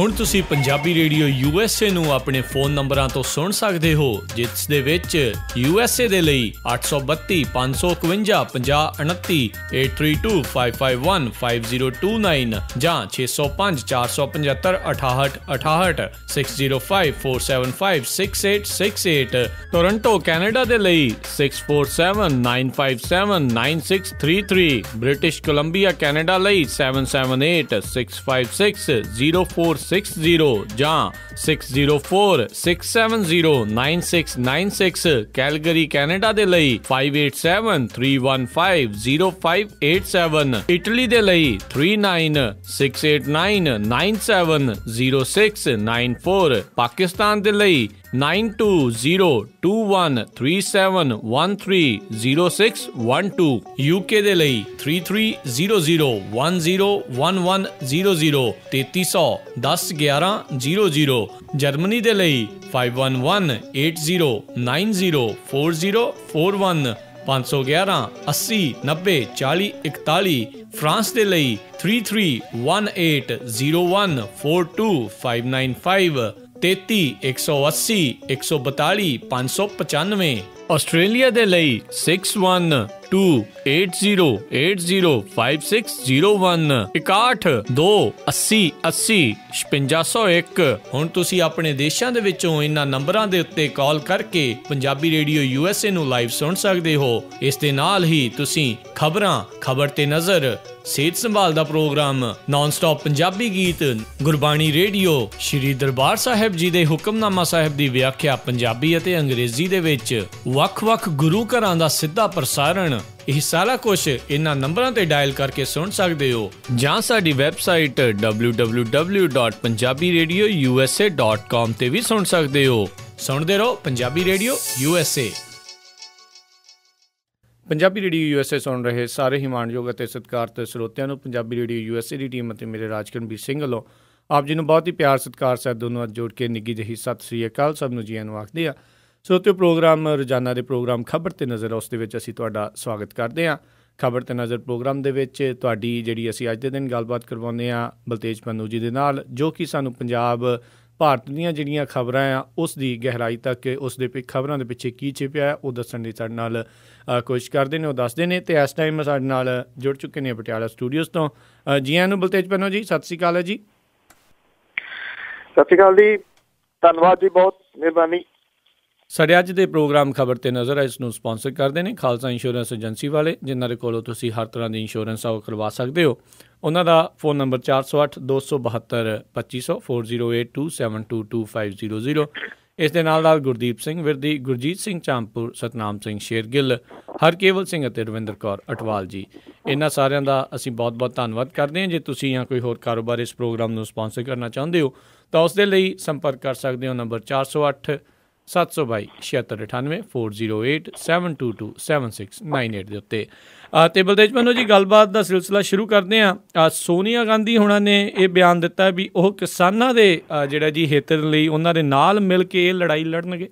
ਹੁਣ ਤੁਸੀਂ Punjabi radio USA ਨੂੰ ਆਪਣੇ ਫ਼ੋਨ ਨੰਬਰਾਂ ਤੋਂ ਸੁਣ ਸਕਦੇ ਹੋ, ਜਿਸ ਦੇ ਵਿੱਚ USA ਦੇ ਲਈ 832 551 5029, 8325515029 ਜਾਂ 605 475 6868, 6054756868। ਟੋਰੰਟੋ ਕੈਨੇਡਾ ਦੇ ਲਈ 6479579633, ਬ੍ਰਿਟਿਸ਼ ਕੋਲੰਬੀਆ ਕੈਨੇਡਾ ਲਈ 77865604660 ਜਾਂ 6046709696, ਕੈਲਗਰੀ ਕੈਨੇਡਾ ਦੇ ਲਈ 5873150587, ਇਟਲੀ ਦੇ ਲਈ 396899970694, ਪਾਕਿਸਤਾਨ ਦੇ ਲਈ 92021371300612, UK ਦੇ ਲਈ 3300101100, 3300101100, ਜਰਮਨੀ ਦੇ ਲਈ 51180904041511 51180904041, ਫਰਾਂਸ ਦੇ ਲਈ 3318014255, 33180142 ਆਸਟ੍ਰੇਲੀਆ ਦੇ ਲਈ 612080805601, 612080805601। ਹੁਣ ਤੁਸੀਂ ਆਪਣੇ ਦੇਸ਼ਾਂ ਦੇ ਵਿੱਚੋਂ ਇਹਨਾਂ ਨੰਬਰਾਂ ਦੇ ਉੱਤੇ ਕਾਲ ਕਰਕੇ ਪੰਜਾਬੀ ਰੇਡੀਓ USA ਨੂੰ ਲਾਈਵ ਸੁਣ ਸਕਦੇ ਹੋ। ਇਸ ਦੇ ਨਾਲ ਹੀ ਤੁਸੀਂ ਖਬਰਾਂ, ਖਬਰ ਤੇ ਨਜ਼ਰ, ਸਿਹਤ ਸੰਭਾਲ ਦਾ ਪ੍ਰੋਗਰਾਮ, ਨਾਨ ਸਟਾਪ ਪੰਜਾਬੀ ਗੀਤ, ਗੁਰਬਾਣੀ ਰੇਡੀਓ, ਸ਼੍ਰੀ ਦਰਬਾਰ ਸਾਹਿਬ ਜੀ ਦੇ ਹੁਕਮਨਾਮਾ ਸਾਹਿਬ ਦੀ ਵਿਆਖਿਆ ਪੰਜਾਬੀ ਅਤੇ ਅੰਗਰੇਜ਼ੀ ਦੇ ਵਿੱਚ, ਵੱਖ-ਵੱਖ ਗੁਰੂ ਘਰਾਂ ਦਾ ਸਿੱਧਾ ਪ੍ਰਸਾਰਣ, ਇਹ ਸਾਰਾ ਕੁਝ ਇਹਨਾਂ ਨੰਬਰਾਂ ਤੇ ਡਾਇਲ ਕਰਕੇ ਸੁਣ ਸਕਦੇ ਹੋ, ਜਾਂ ਸਾਡੀ ਵੈਬਸਾਈਟ www.punjabiradiousa.com ਤੇ ਵੀ ਸੁਣ ਸਕਦੇ ਹੋ। ਸੁਣਦੇ ਰਹੋ Punjabi radio USA। Punjabi radio USA ਸੁਣ ਰਹੇ ਸਾਰੇ ਹੀ ਮਾਣਯੋਗ ਅਤੇ ਸਤਿਕਾਰਤ ਸਰੋਤਿਆਂ ਨੂੰ ਪੰਜਾਬੀ ਰੇਡੀਓ USA ਦੀ ਟੀਮ ਅਤੇ ਮੇਰੇ ਰਾਜਕਰਮਵੀਰ ਸਿੰਘ ਵੱਲੋਂ ਆਪ ਜੀ ਨੂੰ ਬਹੁਤ ਹੀ ਪਿਆਰ ਸਤਿਕਾਰ ਸਾਹਿਬ ਦੋਨੋਂ ਅੱਜ ਜੋੜ ਕੇ ਨਿੱਘੀ ਜਿਹੀ ਸਤਿ ਸ੍ਰੀ ਅਕਾਲ ਸਭ ਨੂੰ ਜੀਆਂ ਨੂੰ ਆਖਦੇ ਆ। ਸਰੋਤਿਓ, ਪ੍ਰੋਗਰਾਮ ਰੋਜ਼ਾਨਾ ਦੇ ਪ੍ਰੋਗਰਾਮ ਖਬਰ ਤੇ ਨਜ਼ਰ, ਉਸ ਦੇ ਵਿੱਚ ਅਸੀਂ ਤੁਹਾਡਾ ਸਵਾਗਤ ਕਰਦੇ ਹਾਂ। ਖਬਰ ਤੇ ਨਜ਼ਰ ਪ੍ਰੋਗਰਾਮ ਦੇ ਵਿੱਚ ਤੁਹਾਡੀ ਜਿਹੜੀ ਅਸੀਂ ਅੱਜ ਦੇ ਦਿਨ ਗੱਲਬਾਤ ਕਰਵਾਉਂਦੇ ਹਾਂ ਬਲਤੇਜ ਪੰਨੂ ਜੀ ਦੇ ਨਾਲ, ਜੋ ਕਿ ਸਾਨੂੰ ਪੰਜਾਬ ਭਾਰਤ ਦੀਆਂ ਜਿਹੜੀਆਂ ਖਬਰਾਂ ਆ ਉਸ ਦੀ ਗਹਿਰਾਈ ਤੱਕ, ਉਸ ਦੇ ਖਬਰਾਂ ਦੇ ਪਿੱਛੇ ਕੀ ਛਿਪਿਆ ਉਹ ਦੱਸਣ ਦੀ ਸਾਡੇ ਨਾਲ ਕੋਸ਼ਿਸ਼ ਕਰਦੇ ਨੇ, ਉਹ ਦੱਸਦੇ ਨੇ। ਅਤੇ ਇਸ ਟਾਈਮ ਸਾਡੇ ਨਾਲ ਜੁੜ ਚੁੱਕੇ ਨੇ ਪਟਿਆਲਾ ਸਟੂਡੀਓਜ਼ ਤੋਂ। ਜੀ ਆਇਆਂ ਨੂੰ ਬਲਤੇਜ ਪੰਨੂ ਜੀ, ਸਤਿ ਸ਼੍ਰੀ ਅਕਾਲ ਹੈ ਜੀ। ਸਤਿ ਸ਼੍ਰੀ ਅਕਾਲ ਜੀ, ਧੰਨਵਾਦ ਜੀ, ਬਹੁਤ ਮਿਹਰਬਾਨੀ। ਸਾਡੇ ਅੱਜ ਦੇ ਪ੍ਰੋਗਰਾਮ ਖਬਰ ਤੇ ਨਜ਼ਰ ਇਸ ਨੂੰ ਸਪਾਂਸਰ ਕਰਦੇ ਨੇ ਖਾਲਸਾ ਇੰਸ਼ੋਰੈਂਸ ਏਜੰਸੀ ਵਾਲੇ, ਜਿਨ੍ਹਾਂ ਦੇ ਕੋਲੋਂ ਤੁਸੀਂ ਹਰ ਤਰ੍ਹਾਂ ਦੀ ਇੰਸ਼ੋਰੈਂਸ ਆ ਉਹ ਕਰਵਾ ਸਕਦੇ ਹੋ। ਉਹਨਾਂ ਦਾ ਫ਼ੋਨ ਨੰਬਰ 4082722500 4082722500। ਇਸ ਦੇ ਨਾਲ ਗੁਰਦੀਪ ਸਿੰਘ ਵਿਰਦੀ, ਗੁਰਜੀਤ ਸਿੰਘ ਚਾਂਪੁਰ, ਸਤਨਾਮ ਸਿੰਘ ਸ਼ੇਰਗਿੱਲ, ਹਰਕੇਵਲ ਸਿੰਘ ਅਤੇ ਰਵਿੰਦਰ ਕੌਰ ਅਟਵਾਲ ਜੀ, ਇਹਨਾਂ ਸਾਰਿਆਂ ਦਾ ਅਸੀਂ ਬਹੁਤ ਬਹੁਤ ਧੰਨਵਾਦ ਕਰਦੇ ਹਾਂ। ਜੇ ਤੁਸੀਂ ਜਾਂ ਕੋਈ ਹੋਰ ਕਾਰੋਬਾਰ ਇਸ ਪ੍ਰੋਗਰਾਮ ਨੂੰ ਸਪਾਂਸਰ ਕਰਨਾ ਚਾਹੁੰਦੇ ਹੋ ਤਾਂ ਉਸ ਦੇ ਲਈ ਸੰਪਰਕ ਕਰ ਸਕਦੇ ਹੋ ਨੰਬਰ 4087227698 4087227698 ਦੇ ਉੱਤੇ। ਅਤੇ ਬਲਤੇਜ ਪੰਨੂ ਜੀ, ਗੱਲਬਾਤ ਦਾ ਸਿਲਸਿਲਾ ਸ਼ੁਰੂ ਕਰਦੇ ਹਾਂ। ਸੋਨੀਆ ਗਾਂਧੀ ਹੋਣਾ ਨੇ ਇਹ ਬਿਆਨ ਦਿੱਤਾ ਵੀ ਉਹ ਕਿਸਾਨਾਂ ਦੇ ਜਿਹੜਾ ਜੀ ਹਿੱਤ ਲਈ ਉਹਨਾਂ ਦੇ ਨਾਲ ਮਿਲ ਕੇ ਇਹ ਲੜਾਈ ਲੜਨਗੇ।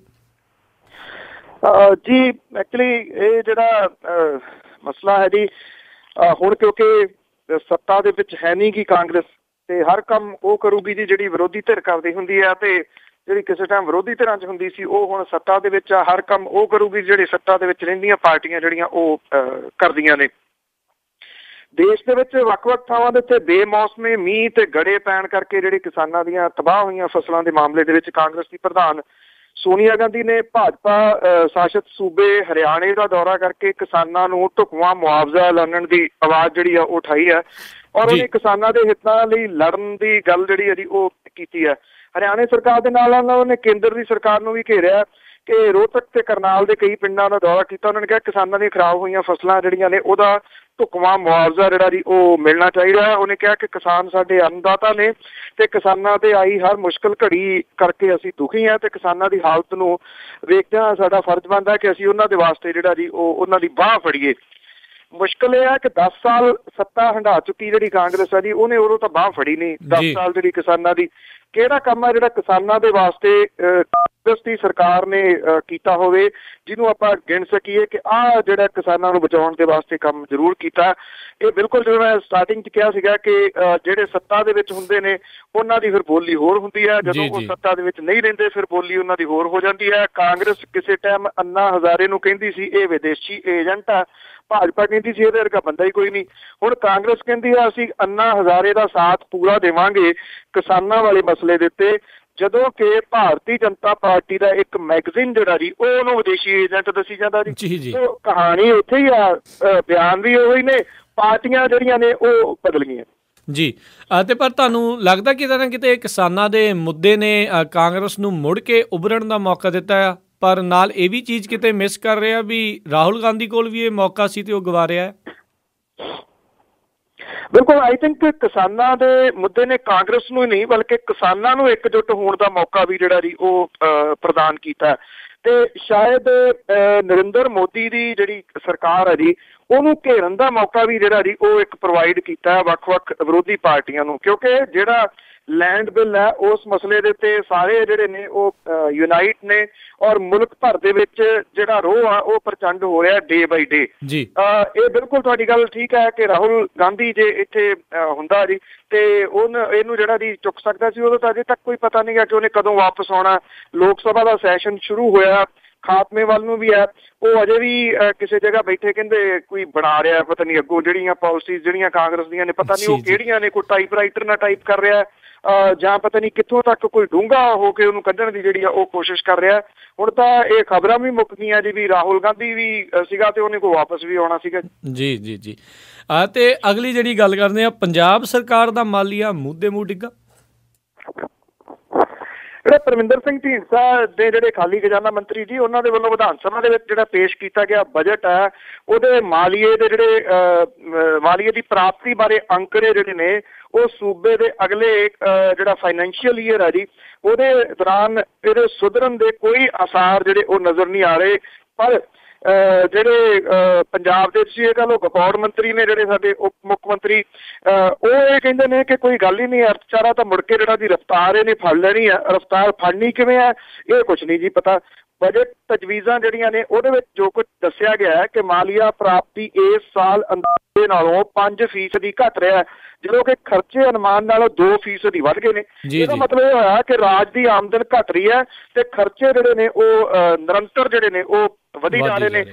ਜੀ ਐਕਚੁਅਲੀ ਇਹ ਜਿਹੜਾ ਮਸਲਾ ਹੈ ਜੀ, ਹੁਣ ਕਿਉਂਕਿ ਸੱਤਾ ਦੇ ਵਿੱਚ ਹੈ ਨਹੀਂ ਗੀ ਕਾਂਗਰਸ, ਤੇ ਹਰ ਕੰਮ ਉਹ ਕਰੂਗੀ ਜੀ ਜਿਹੜੀ ਵਿਰੋਧੀ ਧਿਰ ਕਰਦੀ ਹੁੰਦੀ ਹੈ, ਤੇ ਜਿਹੜੀ ਕਿਸੇ ਟਾਈਮ ਵਿਰੋਧੀ ਧਿਰਾਂ 'ਚ ਹੁੰਦੀ ਸੀ ਉਹ ਹੁਣ ਸੱਤਾ ਦੇ ਵਿੱਚ ਹਰ ਕੰਮ ਉਹ ਕਰੂਗੀ ਜਿਹੜੇ ਸੱਤਾ ਦੇ ਵਿੱਚ ਰਹਿੰਦੀਆਂ ਪਾਰਟੀਆਂ ਜਿਹੜੀਆਂ ਉਹ ਕਰਦੀਆਂ ਨੇ। ਦੇਸ਼ ਦੇ ਵਿੱਚ ਵੱਖ-ਵੱਖ ਥਾਵਾਂ ਦੇ ਉੱਤੇ ਬੇਮੌਸਮੇ ਮੀਂਹ ਤੇ ਗੜੇ ਪੈਣ ਕਰਕੇ ਜਿਹੜੇ ਕਿਸਾਨਾਂ ਦੀਆਂ ਤਬਾਹ ਹੋਈਆਂ ਫਸਲਾਂ ਦੇ ਮਾਮਲੇ ਦੇ ਵਿੱਚ ਕਾਂਗਰਸ ਦੀ ਪ੍ਰਧਾਨ ਸੋਨੀਆ ਗਾਂਧੀ ਨੇ ਭਾਜਪਾ ਸ਼ਾਸਿਤ ਸੂਬੇ ਹਰਿਆਣੇ ਦਾ ਦੌਰਾ ਕਰਕੇ ਕਿਸਾਨਾਂ ਨੂੰ ਢੁਕਵਾਂ ਮੁਆਵਜ਼ਾ ਐਲਾਨਣ ਦੀ ਆਵਾਜ਼ ਜਿਹੜੀ ਆ ਉਹ ਉਠਾਈ ਹੈ, ਔਰ ਉਹਨੇ ਕਿਸਾਨਾਂ ਦੇ ਹਿੱਤਾਂ ਲਈ ਲੜਨ ਦੀ ਗੱਲ ਜਿਹੜੀ ਹੈ ਜੀ ਉਹ ਕੀਤੀ ਹੈ। ਹਰਿਆਣੇ ਸਰਕਾਰ ਦੇ ਨਾਲ ਉਹਨੇ ਕੇਂਦਰ ਦੀ ਸਰਕਾਰ ਨੂੰ ਵੀ ਘੇਰਿਆ ਕਿ ਰੋਹਤਕ ਤੇ ਕਰਨਾਲ ਦੇ ਕਈ ਪਿੰਡਾਂ ਦਾ ਦੌਰਾ ਕੀਤਾ। ਉਹਨਾਂ ਨੇ ਕਿਹਾ ਕਿਸਾਨਾਂ ਦੀਆਂ ਖਰਾਬ ਹੋਈਆਂ ਫਸਲਾਂ ਜਿਹੜੀਆਂ ਨੇ ਉਹਦਾ ਢੁਕਵਾਂ ਮੁਆਵਜ਼ਾ ਜਿਹੜਾ ਜੀ ਉਹ ਮਿਲਣਾ ਚਾਹੀਦਾ ਹੈ। ਉਹਨੇ ਕਿਹਾ ਕਿ ਕਿਸਾਨ ਸਾਡੇ ਅੰਨਦਾਤਾ ਨੇ ਤੇ ਕਿਸਾਨਾਂ ਤੇ ਆਈ ਹਰ ਮੁਸ਼ਕਿਲ ਘੜੀ ਕਰਕੇ ਅਸੀਂ ਦੁਖੀ ਹਾਂ, ਤੇ ਕਿਸਾਨਾਂ ਦੀ ਹਾਲਤ ਨੂੰ ਵੇਖਦਿਆਂ ਸਾਡਾ ਫਰਜ਼ ਬਣਦਾ ਕਿ ਅਸੀਂ ਉਹਨਾਂ ਦੇ ਵਾਸਤੇ ਜਿਹੜਾ ਜੀ ਉਹ ਉਹਨਾਂ ਦੀ ਬਾਂਹ ਫੜੀਏ। ਮੁਸ਼ਕਲ ਇਹ ਹੈ ਕਿ 10 ਸਾਲ ਸੱਤਾ ਹੰਢਾ ਚੁੱਕੀ ਜਿਹੜੀ ਕਾਂਗਰਸ ਹੈ ਜੀ, ਉਹਨੇ ਉਦੋਂ ਤਾਂ ਬਾਂਹ ਫੜੀ ਨਹੀਂ। 10 ਸਾਲ ਜਿਹੜੀ ਕਿਸਾਨਾਂ ਦੀ ਕਿਹੜਾ ਕੰਮ ਹੈ ਜਿਹੜਾ ਕਿਸਾਨਾਂ ਦੇ ਵਾਸਤੇ ਕਾਂਗਰਸ ਦੀ ਸਰਕਾਰ ਨੇ ਕੀਤਾ ਹੋਵੇ, ਜਿਹਨੂੰ ਆਪਾਂ ਗਿਣ ਸਕੀਏ ਕਿ ਆਹ ਜਿਹੜਾ ਕਿਸਾਨਾਂ ਨੂੰ ਬਚਾਉਣ ਦੇ ਵਾਸਤੇ ਕੰਮ ਜ਼ਰੂਰ ਕੀਤਾ। ਇਹ ਬਿਲਕੁਲ ਜਿਵੇਂ ਮੈਂ ਸਟਾਰਟਿੰਗ 'ਚ ਕਿਹਾ ਸੀਗਾ ਕਿ ਜਿਹੜੇ ਸੱਤਾ ਦੇ ਵਿੱਚ ਹੁੰਦੇ ਨੇ ਉਹਨਾਂ ਦੀ ਫਿਰ ਬੋਲੀ ਹੋਰ ਹੁੰਦੀ ਹੈ, ਜਦੋਂ ਉਹ ਸੱਤਾ ਦੇ ਵਿੱਚ ਨਹੀਂ ਰਹਿੰਦੇ ਫਿਰ ਬੋਲੀ ਉਹਨਾਂ ਦੀ ਹੋਰ ਹੋ ਜਾਂਦੀ ਹੈ। ਕਾਂਗਰਸ ਕਿਸੇ ਟਾਈਮ ਅੰਨਾ ਹਜ਼ਾਰੇ ਨੂੰ ਕਹਿੰਦੀ ਸੀ ਇਹ ਵਿਦੇਸ਼ੀ ਏਜੰਟ ਆ, ਭਾਜਪਾ ਕਹਿੰਦੀ ਸੀ ਇਹਦੇ ਵਰਗਾ ਬੰਦਾ ਹੀ ਕੋਈ ਨਹੀਂ। ਹੁਣ ਕਾਂਗਰਸ ਕਹਿੰਦੀ ਆ ਅਸੀਂ ਅੰਨਾ ਹਜ਼ਾਰੇ ਦਾ ਸਾਥ ਪੂਰਾ ਦੇਵਾਂਗੇ ਕਿਸਾਨਾਂ ਵਾਲੇ ਮਸਲੇ ਦੇ ਉੱਤੇ, ਜਦੋਂ ਕਿ ਭਾਰਤੀ ਜਨਤਾ ਪਾਰਟੀ ਦਾ ਇੱਕ ਮੈਗਜ਼ੀਨ ਜਿਹੜਾ ਜੀ ਉਹ ਉਹਨੂੰ ਵਿਦੇਸ਼ੀ ਏਜੰਟ ਦੱਸੀ ਜਾਂਦਾ ਜੀ। ਉਹ ਕਹਾਣੀ ਉੱਥੇ ਹੀ ਆ, ਬਿਆਨ ਵੀ ਉਹੀ ਨੇ, ਪਾਰਟੀਆਂ ਜਿਹੜੀਆਂ ਨੇ ਉਹ ਬਦਲ ਗਈਆਂ ਜੀ। ਤੇ ਪਰ ਤੁਹਾਨੂੰ ਲੱਗਦਾ ਕਿਤੇ ਨਾ ਕਿਤੇ ਕਿਸਾਨਾਂ ਦੇ ਮੁੱਦੇ ਨੇ ਕਾਂਗਰਸ ਨੂੰ ਮੁੜ ਕੇ ਉਭਰਨ ਦਾ ਮੌਕਾ ਦਿੱਤਾ ਆ, ਪਰ ਨਾਲ ਇਹ ਵੀ ਚੀਜ਼ ਕਿਤੇ ਮਿਸ ਕਰ ਰਿਹਾ ਵੀ ਰਾਹੁਲ ਗਾਂਧੀ ਕੋਲ ਵੀ ਇਹ ਮੌਕਾ ਸੀ ਤੇ ਉਹ ਗਵਾ ਰਿਹਾ ਹੈ? ਬਿਲਕੁਲ, ਆਈ ਥਿੰਕ ਕਿਸਾਨਾਂ ਦੇ ਮੁੱਦੇ ਨੇ ਕਾਂਗਰਸ ਨੂੰ ਹੀ ਨਹੀਂ ਬਲਕਿ ਕਿਸਾਨਾਂ ਨੂੰ ਇਕਜੁੱਟ ਹੋਣ ਦਾ ਮੌਕਾ ਵੀ ਜਿਹੜਾ ਜੀ ਉਹ ਪ੍ਰਦਾਨ ਕੀਤਾ। ਤੇ ਸ਼ਾਇਦ ਨਰਿੰਦਰ ਮੋਦੀ ਦੀ ਜਿਹੜੀ ਸਰਕਾਰ ਹੈ ਜੀ ਉਹਨੂੰ ਘੇਰਨ ਦਾ ਮੌਕਾ ਵੀ ਜਿਹੜਾ ਜੀ ਉਹ ਇੱਕ ਪ੍ਰੋਵਾਈਡ ਕੀਤਾ ਵੱਖ-ਵੱਖ ਵਿਰੋਧੀ ਪਾਰਟੀਆਂ ਨੂੰ, ਕਿਉਂਕਿ ਜਿਹੜਾ ਲੈਂਡ ਬਿੱਲ ਹੈ ਉਸ ਮਸਲੇ ਦੇ ਉੱਤੇ ਸਾਰੇ ਜਿਹੜੇ ਨੇ ਉਹ ਯੂਨਾਈਟ ਨੇ ਔਰ ਮੁਲਕ ਭਰ ਦੇ ਵਿੱਚ ਜਿਹੜਾ ਰੋਹ ਆ ਉਹ ਪ੍ਰਚੰਡ ਹੋ ਰਿਹਾ ਡੇ ਬਾਈ ਡੇ ਜੀ। ਇਹ ਬਿਲਕੁਲ ਤੁਹਾਡੀ ਗੱਲ ਠੀਕ ਹੈ ਕਿ ਰਾਹੁਲ ਗਾਂਧੀ ਜੇ ਇੱਥੇ ਹੁੰਦਾ ਜੀ ਤੇ ਇਹਨੂੰ ਜਿਹੜਾ ਜੀ ਚੁੱਕ ਸਕਦਾ ਸੀ, ਉਦੋਂ ਤਾਂ ਅਜੇ ਤੱਕ ਕੋਈ ਪਤਾ ਨਹੀਂ ਹੈ ਕਿ ਉਹਨੇ ਕਦੋਂ ਵਾਪਸ ਆਉਣਾ। ਲੋਕ ਸਭਾ ਦਾ ਸੈਸ਼ਨ ਸ਼ੁਰੂ ਹੋਇਆ, ਖਾਤਮੇ ਵੱਲ ਨੂੰ ਵੀ ਹੈ, ਉਹ ਅਜੇ ਵੀ ਕਿਸੇ ਜਗ੍ਹਾ ਬੈਠੇ ਕਹਿੰਦੇ ਕੋਈ ਬਣਾ ਰਿਹਾ, ਪਤਾ ਨਹੀਂ ਅੱਗੋਂ ਜਿਹੜੀਆਂ ਪਾਲਿਸੀਜ਼ ਜਿਹੜੀਆਂ ਕਾਂਗਰਸ ਦੀਆਂ ਨੇ ਪਤਾ ਨਹੀਂ ਉਹ ਕਿਹੜੀਆਂ ਨੇ, ਕੋਈ ਟਾਈਪਰਾਈਟਰ ਨਾਲ ਟਾਈਪ ਕਰ ਰਿਹਾ ਜਾਂ ਪਤਾ ਨਹੀਂ ਕਿੱਥੋਂ ਤੱਕ ਕੋਈ ਡੂੰਘਾ ਹੋ ਕੇ ਉਹਨੂੰ ਕੱਢਣ ਦੀ ਜਿਹੜੀ ਆ ਉਹ ਕੋਸ਼ਿਸ਼ ਕਰ ਰਿਹਾ। ਹੁਣ ਤਾਂ ਇਹ ਖਬਰਾਂ ਵੀ ਮੁੱਕ ਗਈਆਂ ਜੀ ਵੀ ਰਾਹੁਲ ਗਾਂਧੀ ਵੀ ਸੀਗਾ ਤੇ ਉਹਨੇ ਕੋਈ ਵਾਪਸ ਵੀ ਆਉਣਾ ਸੀਗਾ ਜੀ ਜੀ ਜੀ। ਤੇ ਅਗਲੀ ਜਿਹੜੀ ਗੱਲ ਕਰਦੇ ਆ, ਪੰਜਾਬ ਸਰਕਾਰ ਦਾ ਮਾਲੀਆ ਮੂੰਹ ਦੇ ਮੂੰਹ ਡਿੱਗਾ। ਜਿਹੜੇ ਪਰਮਿੰਦਰ ਸਿੰਘ ਢੀਂਡਸਾ ਦੇ ਜਿਹੜੇ ਖਾਲੀ ਖਜ਼ਾਨਾ ਮੰਤਰੀ ਜੀ ਉਹਨਾਂ ਦੇ ਵੱਲੋਂ ਵਿਧਾਨ ਸਭਾ ਦੇ ਵਿੱਚ ਜਿਹੜਾ ਪੇਸ਼ ਕੀਤਾ ਗਿਆ ਬਜਟ ਹੈ ਉਹਦੇ ਮਾਲੀਏ ਦੇ ਜਿਹੜੇ ਮਾਲੀਏ ਦੀ ਪ੍ਰਾਪਤੀ ਬਾਰੇ ਅੰਕੜੇ ਜਿਹੜੇ ਨੇ ਉਹ ਸੂਬੇ ਦੇ ਅਗਲੇ ਜਿਹੜਾ ਫਾਈਨੈਂਸ਼ੀਅਲ ਈਅਰ ਹੈ ਜੀ ਉਹਦੇ ਦੌਰਾਨ ਇਹਦੇ ਸੁਧਰਨ ਦੇ ਕੋਈ ਆਸਾਰ ਜਿਹੜੇ ਉਹ ਨਜ਼ਰ ਨਹੀਂ ਆ ਰਹੇ। ਪਰ ਜਿਹੜੇ ਪੰਜਾਬ ਦੇ ਤੁਸੀਂ ਇਹ ਕਹ ਲਓ ਗਪੌਰ ਮੰਤਰੀ ਨੇ ਜਿਹੜੇ ਸਾਡੇ ਉਪ ਮੁੱਖ ਮੰਤਰੀ ਉਹ ਇਹ ਕਹਿੰਦੇ ਨੇ ਕਿ ਕੋਈ ਗੱਲ ਹੀ ਨਹੀਂ, ਅਰਥਚਾਰਾ ਤਾਂ ਮੁੜ ਕੇ ਜਿਹੜਾ ਦੀ ਰਫਤਾਰ ਇਹਨੇ ਫੜ ਲੈਣੀ ਹੈ। ਰਫਤਾਰ ਫੜਨੀ ਕਿਵੇਂ ਹੈ ਇਹ ਕੁਛ ਨਹੀਂ ਜੀ ਪਤਾ। ਬਜਟ ਤਜਵੀਜ਼ਾਂ ਜਿਹੜੀਆਂ ਨੇ ਉਹਦੇ ਵਿੱਚ ਜੋ ਕੁਝ ਦੱਸਿਆ ਗਿਆ ਹੈ ਕਿ ਮਾਲੀਆ ਪ੍ਰਾਪਤੀ ਇਸ ਸਾਲ ਅੰਦਾਜ਼ੇ ਨਾਲੋਂ 5% ਘੱਟ ਰਿਹਾ, ਜਦੋਂ ਕਿ ਖਰਚੇ ਅਨੁਮਾਨ ਨਾਲੋਂ 2% ਵੱਧ ਗਏ ਨੇ। ਇਹਦਾ ਮਤਲਬ ਇਹ ਹੋਇਆ ਕਿ ਰਾਜ ਦੀ ਆਮਦਨ ਘੱਟ ਰਹੀ ਹੈ ਤੇ ਖਰਚੇ ਜਿਹੜੇ ਨੇ ਉਹ ਨਿਰੰਤਰ ਜਿਹੜੇ ਨੇ ਉਹ ਵਧੀ ਜਾ ਰਹੇ ਨੇ।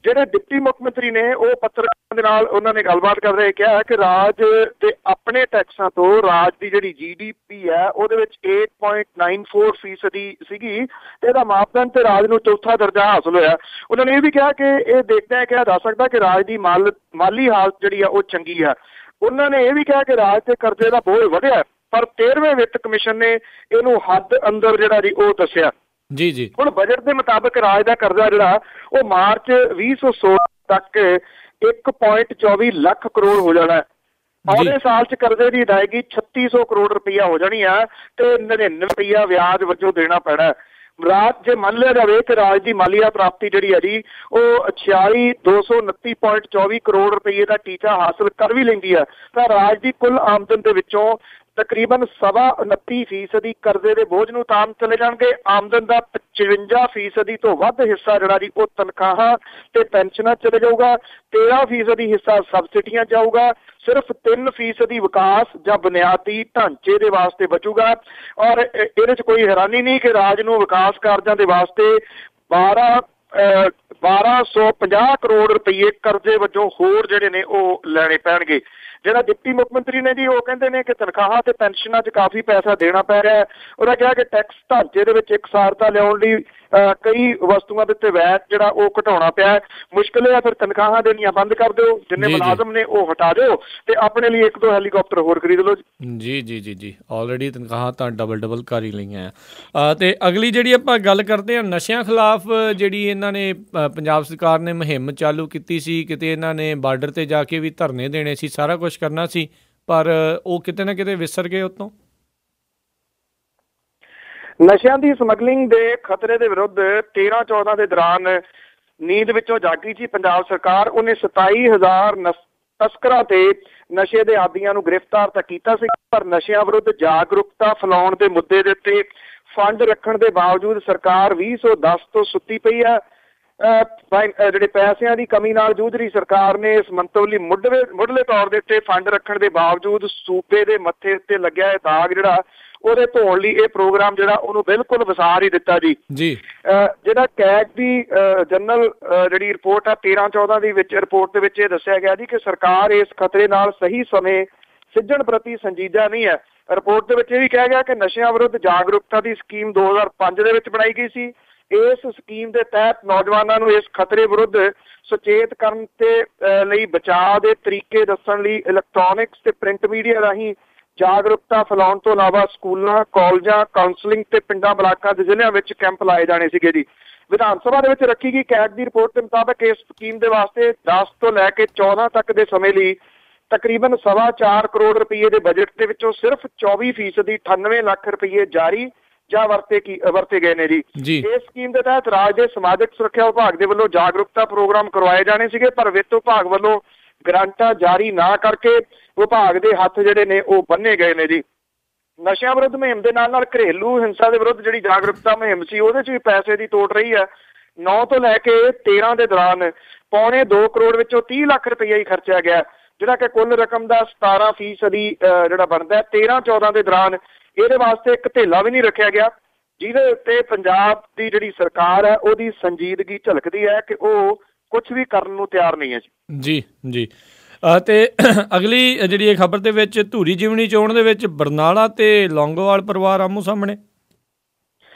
ਜਿਹੜੇ ਡਿਪਟੀ ਮੁੱਖ ਮੰਤਰੀ ਨੇ ਉਹ ਪੱਤਰਕਾਰਾਂ ਦੇ ਨਾਲ ਉਹਨਾਂ ਨੇ ਗੱਲਬਾਤ ਕਰਦੇ ਕਿਹਾ ਕਿ ਰਾਜ ਦੇ ਆਪਣੇ ਟੈਕਸਾਂ ਤੋਂ ਰਾਜ ਦੀ ਜਿਹੜੀ GDP ਹੈ ਉਹਦੇ ਵਿੱਚ 8.94% ਸੀਗੀ ਤੇ ਇਹਦਾ ਮਾਪਦੰਡ ਤੇ ਰਾਜ ਨੂੰ ਚੌਥਾ ਦਰਜਾ ਹਾਸਲ ਹੋਇਆ। ਉਹਨਾਂ ਨੇ ਇਹ ਵੀ ਕਿਹਾ ਕਿ ਇਹ ਦੇਖਦਿਆਂ ਕਿਹਾ ਜਾ ਸਕਦਾ ਕਿ ਰਾਜ ਦੀ ਮਾਲੀ ਹਾਲਤ ਜਿਹੜੀ ਆ ਉਹ ਚੰਗੀ ਆ। ਉਹਨਾਂ ਨੇ ਇਹ ਵੀ ਕਿਹਾ ਕਿ ਰਾਜ ਤੇ ਕਰਜ਼ੇ ਦਾ ਬੋਝ ਵਧਿਆ, ਪਰ 13ਵੇਂ ਵਿੱਤ ਕਮਿਸ਼ਨ ਨੇ ਇਹਨੂੰ ਹੱਦ ਅੰਦਰ ਜਿਹੜਾ ਜੀ ਉਹ ਦੱਸਿਆ ਜੀ ਜੀ। ਹੁਣ ਬਜਟ ਦੇ ਮੁਤਾਬਕ ਰਾਜ ਦਾ ਕਰਜ਼ਾ ਜਿਹੜਾ ਉਹ ਮਾਰਚ 2016 ਤੱਕ 1.24 ਲੱਖ ਕਰੋੜ ਹੋ ਜਾਣਾ ਹੈ। ਆਉਣੇ ਸਾਲ 'ਚ ਕਰਜ਼ੇ ਦੀ ਅਦਾਇਗੀ 3600 ਕਰੋੜ ਰੁਪਈਆ ਹੋ ਜਾਣੀ ਆ ਤੇ 99 ਰੁਪਈਆ ਵਿਆਜ ਵਜੋਂ ਦੇਣਾ ਪੈਣਾ। ਰਾਜ ਜੇ ਮੰਨ ਲਿਆ ਜਾਵੇ ਕਿ ਰਾਜ ਦੀ ਮਾਲੀਆ ਪ੍ਰਾਪਤੀ ਜਿਹੜੀ ਹੈ ਜੀ ਉਹ 46,229.24 ਕਰੋੜ ਰੁਪਏ ਦਾ ਟੀਚਾ ਹਾਸਲ ਕਰ ਵੀ ਲੈਂਦੀ ਹੈ ਤਾਂ ਰਾਜ ਦੀ ਕੁੱਲ ਆਮਦਨ ਦੇ ਵਿੱਚੋਂ ਤਕਰੀਬਨ 29.25% ਕਰਜ਼ੇ ਦੇ ਬੋਝ ਨੂੰ ਤਾਮ ਚਲੇ ਜਾਣਗੇ। ਆਮਦਨ ਦਾ 55% ਤੋਂ ਵੱਧ ਹਿੱਸਾ ਜਿਹੜਾ ਜੀ ਉਹ ਤਨਖਾਹਾਂ ਤੇ ਪੈਨਸ਼ਨਾਂ ਚਲੇ ਜਾਊਗਾ। 13% ਹਿੱਸਾ ਸਬਸਿਡੀਆਂ ਜਾਊਗਾ। ਸਿਰਫ 3% ਵਿਕਾਸ ਜਾਂ ਬੁਨਿਆਦੀ ਢਾਂਚੇ ਦੇ ਵਾਸਤੇ ਬਚੂਗਾ। ਔਰ ਇਹਦੇ 'ਚ ਕੋਈ ਹੈਰਾਨੀ ਨਹੀਂ ਕਿ ਰਾਜ ਨੂੰ ਵਿਕਾਸ ਕਾਰਜਾਂ ਦੇ ਵਾਸਤੇ 1250 ਕਰੋੜ ਰੁਪਏ ਕਰਜ਼ੇ ਵਜੋਂ ਹੋਰ ਜਿਹੜੇ ਨੇ ਉਹ ਲੈਣੇ ਪੈਣਗੇ। ਜਿਹੜਾ ਡਿਪਟੀ ਮੁੱਖ ਮੰਤਰੀ ਨੇ ਜੀ ਉਹ ਕਹਿੰਦੇ ਨੇ ਕਿ ਤਨਖਾਹਾਂ ਤੇ ਪੈਨਸ਼ਨਾਂ 'ਚ ਕਾਫੀ ਪੈਸਾ ਦੇਣਾ ਪੈ ਰਿਹਾ ਹੈ। ਉਹਨਾਂ ਕਿਹਾ ਕਿ ਟੈਕਸ ਢਾਂਚੇ ਦੇ ਵਿੱਚ ਇਕਸਾਰਤਾ ਲਿਆਉਣ ਲਈ ਕਈ ਵਸਤੂਆਂ ਦੇ ਉੱਤੇ ਵੈਟ ਜਿਹੜਾ ਉਹ ਘਟਾਉਣਾ ਪਿਆ। ਮੁਸ਼ਕਿਲ ਹੈ ਫਿਰ ਤਨਖਾਹਾਂ ਦੇਣੀਆਂ ਬੰਦ ਕਰ ਦਿਓ, ਜਿੰਨੇ ਮੁਲਾਜ਼ਮ ਨੇ ਉਹ ਹਟਾ ਦਿਓ ਤੇ ਆਪਣੇ ਲਈ 1-2 ਹੈਲੀਕਾਪਟਰ ਹੋਰ ਖਰੀਦ ਲਓ ਜੀ ਜੀ ਜੀ ਜੀ। ਆਲਰੇਡੀ ਤਨਖਾਹਾਂ ਤਾਂ ਡਬਲ ਕਰ ਹੀ ਲਈਆਂ ਆ। ਤੇ ਅਗਲੀ ਜਿਹੜੀ ਆਪਾਂ ਗੱਲ ਕਰਦੇ ਹਾਂ ਨਸ਼ਿਆਂ ਖਿਲਾਫ ਜਿਹੜੀ ਇਹਨਾਂ ਨੇ ਪੰਜਾਬ ਸਰਕਾਰ ਨੇ ਮੁਹਿੰਮ ਚਾਲੂ ਕੀਤੀ ਸੀ, ਕਿਤੇ ਇਹਨਾਂ ਨੇ ਬਾਰਡਰ ਤੇ ਜਾ ਕੇ ਵੀ ਧਰਨੇ ਦੇਣੇ ਸੀ, ਸਾਰਾ ਕੁਛ ਕਰਨਾ ਸੀ, ਪਰ ਉਹ ਕਿਤੇ ਨਾ ਕਿਤੇ ਵਿਸਰ ਗਏ ਉਤੋਂ। ਨਸ਼ਿਆਂ ਦੀ ਸਮਗਲਿੰਗ ਦੇ ਖਤਰੇ ਦੇ ਵਿਰੁੱਧ 13-14 ਦੇ ਦੌਰਾਨ ਨੀਂਦ ਵਿੱਚੋਂ ਜਾਗੀ ਸੀ ਪੰਜਾਬ ਸਰਕਾਰ। ਉਹਨੇ 27,000 ਤਸਕਰਾਂ ਤੇ ਨਸ਼ੇ ਦੇ ਆਦੀਆਂ ਨੂੰ ਗ੍ਰਿਫਤਾਰ ਤਾਂ ਕੀਤਾ ਸੀ, ਪਰ ਨਸ਼ਿਆਂ ਵਿਰੁੱਧ ਜਾਗਰੂਕਤਾ ਫੈਲਾਉਣ ਦੇ ਮੁੱਦੇ ਦੇ ਉੱਤੇ ਫੰਡ ਰੱਖਣ ਦੇ ਬਾਵਜੂਦ ਸਰਕਾਰ 2010 ਤੋਂ ਸੁੱਤੀ ਪਈ ਹੈ। ਜਿਹੜੇ ਪੈਸਿਆਂ ਦੀ ਕਮੀ ਨਾਲ ਜੂਝ ਰਹੀ ਸਰਕਾਰ ਨੇ ਇਸ ਮੰਤਵ ਲਈ ਮੁੱਢਲੇ ਤੌਰ ਦੇ ਉੱਤੇ ਫੰਡ ਰੱਖਣ ਦੇ ਬਾਵਜੂਦ ਸੂਬੇ ਦੇ ਮੱਥੇ ਉੱਤੇ ਲੱਗਿਆ ਇਹ ਦਾਗ ਜਿਹੜਾ ਉਹਦੇ ਧੋਣ ਲਈ ਇਹ ਪ੍ਰੋਗਰਾਮ ਜਿਹੜਾ ਉਹਨੂੰ ਬਿਲਕੁਲ ਵਿਸਾਰ ਹੀ ਦਿੱਤਾ ਜੀ। ਜਿਹੜਾ ਕੈਗ ਦੀ ਜਨਰਲ ਜਿਹੜੀ ਰਿਪੋਰਟ ਆ 13-14 ਦੀ ਵਿੱਚ ਰਿਪੋਰਟ ਦੇ ਵਿੱਚ ਇਹ ਦੱਸਿਆ ਗਿਆ ਜੀ ਕਿ ਸਰਕਾਰ ਇਸ ਖਤਰੇ ਨਾਲ ਸਹੀ ਸਮੇਂ ਸਿੱਝਣ ਪ੍ਰਤੀ ਸੰਜੀਦਾ ਨਹੀਂ ਹੈ। ਰਿਪੋਰਟ ਦੇ ਵਿੱਚ ਇਹ ਵੀ ਕਿਹਾ ਗਿਆ ਕਿ ਨਸ਼ਿਆਂ ਵਿਰੁੱਧ ਜਾਗਰੂਕਤਾ ਦੀ ਸਕੀਮ 2005 ਦੇ ਵਿੱਚ ਬਣਾਈ ਗਈ ਸੀ। ਇਸ ਸਕੀਮ ਦੇ ਤਹਿਤ ਨੌਜਵਾਨਾਂ ਨੂੰ ਇਸ ਖਤਰੇ ਵਿਰੁੱਧ ਸੁਚੇਤ ਕਰਨ ਤੇ ਲਈ ਬਚਾਅ ਦੇ ਤਰੀਕੇ ਦੱਸਣ ਲਈ ਇਲੈਕਟ੍ਰੋਨਿਕਸ ਤੇ ਪ੍ਰਿੰਟ ਮੀਡੀਆ ਰਾਹੀਂ ਜਾਗਰੂਕਤਾ ਫੈਲਾਉਣ ਤੋਂ ਇਲਾਵਾ ਸਕੂਲਾਂ, ਕਾਲਜਾਂ, ਕਾਉਂਸਲਿੰਗ ਤੇ ਪਿੰਡਾਂ, ਬਲਾਕਾਂ ਤੇ ਜ਼ਿਲ੍ਹਿਆਂ ਵਿੱਚ ਕੈਂਪ ਲਾਏ ਜਾਣੇ ਸੀਗੇ ਜੀ। ਵਿਧਾਨ ਸਭਾ ਦੇ ਵਿੱਚ ਰੱਖੀ ਗਈ ਕੈਗ ਦੀ ਰਿਪੋਰਟ ਦੇ ਮੁਤਾਬਕ ਇਸ ਸਕੀਮ ਦੇ ਵਾਸਤੇ 10 ਤੋਂ ਲੈ ਕੇ 14 ਤੱਕ ਦੇ ਸਮੇਂ ਲਈ ਤਕਰੀਬਨ 4.25 ਕਰੋੜ ਰੁਪਏ ਦੇ ਬਜਟ ਦੇ ਵਿੱਚੋਂ ਸਿਰਫ 24% 98 ਲੱਖ ਰੁਪਏ ਜਾਰੀ ਜਾਂ ਵਰਤੇ ਗਏ ਨੇ ਜੀ। ਇਸ ਸਕੀਮ ਦੇ ਤਹਿਤ ਰਾਜ ਦੇ ਸਮਾਜਿਕ ਸੁਰੱਖਿਆ ਵਿਭਾਗ ਦੇ ਵੱਲੋਂ ਜਾਗਰੂਕਤਾ ਪ੍ਰੋਗਰਾਮ ਕਰਵਾਏ ਜਾਣੇ ਸੀਗੇ, ਪਰ ਵਿੱਤ ਵਿਭਾਗ ਵੱਲੋਂ ਗ੍ਰਾਂਟਾਂ ਜਾਰੀ ਨਾ ਕਰਕੇ ਵਿਭਾਗ ਦੇ ਹੱਥ ਜਿਹੜੇ ਨੇ ਉਹ ਬੰਨੇ ਗਏ ਨੇ ਜੀ। ਨਸ਼ਿਆਂ ਵਿਰੁੱਧ ਮੁਹਿੰਮ ਦੇ ਨਾਲ ਘਰੇਲੂ ਹਿੰਸਾ ਦੇ ਵਿਰੁੱਧ ਜਿਹੜੀ ਜਾਗਰੂਕਤਾ ਮੁਹਿੰਮ ਸੀ ਉਹਦੇ 'ਚ ਵੀ ਪੈਸੇ ਦੀ ਤੋੜ ਰਹੀ ਹੈ। 9 ਤੋਂ ਲੈ ਕੇ 13 ਦੇ ਦੌਰਾਨ 2.25 ਕਰੋੜ ਵਿੱਚੋਂ 30 ਲੱਖ ਰੁਪਈਆ ਹੀ ਖਰਚਿਆ ਗਿਆ, ਜਿਹੜਾ ਕਿ ਕੁੱਲ ਰਕਮ ਦਾ 17% ਜਿਹੜਾ ਬਣਦਾ। 13-14 ਦੇ ਦੌਰਾਨ ਇਹਦੇ ਵਾਸਤੇ ਇੱਕ ਧੇਲਾ ਵੀ ਨਹੀਂ ਰੱਖਿਆ ਗਿਆ, ਜਿਹਦੇ ਉੱਤੇ ਪੰਜਾਬ ਦੀ ਜਿਹੜੀ ਸਰਕਾਰ ਹੈ ਉਹਦੀ ਸੰਜੀਦਗੀ ਝਲਕਦੀ ਹੈ ਕਿ ਉਹ ਕੁਝ ਵੀ ਕਰਨ ਨੂੰ ਤਿਆਰ ਨਹੀਂ ਹੈ ਜੀ। ਜੀ ਤੇ ਅਗਲੀ ਜਿਹੜੀ ਇਹ ਖਬਰ ਦੇ ਵਿੱਚ ਧੂਰੀ ਜਿਮਨੀ ਚੋਣ ਦੇ ਵਿੱਚ ਬਰਨਾਲਾ ਤੇ ਲੌਂਗੋਵਾਲ ਪਰਿਵਾਰ ਆਮੋ ਸਾਹਮਣੇ।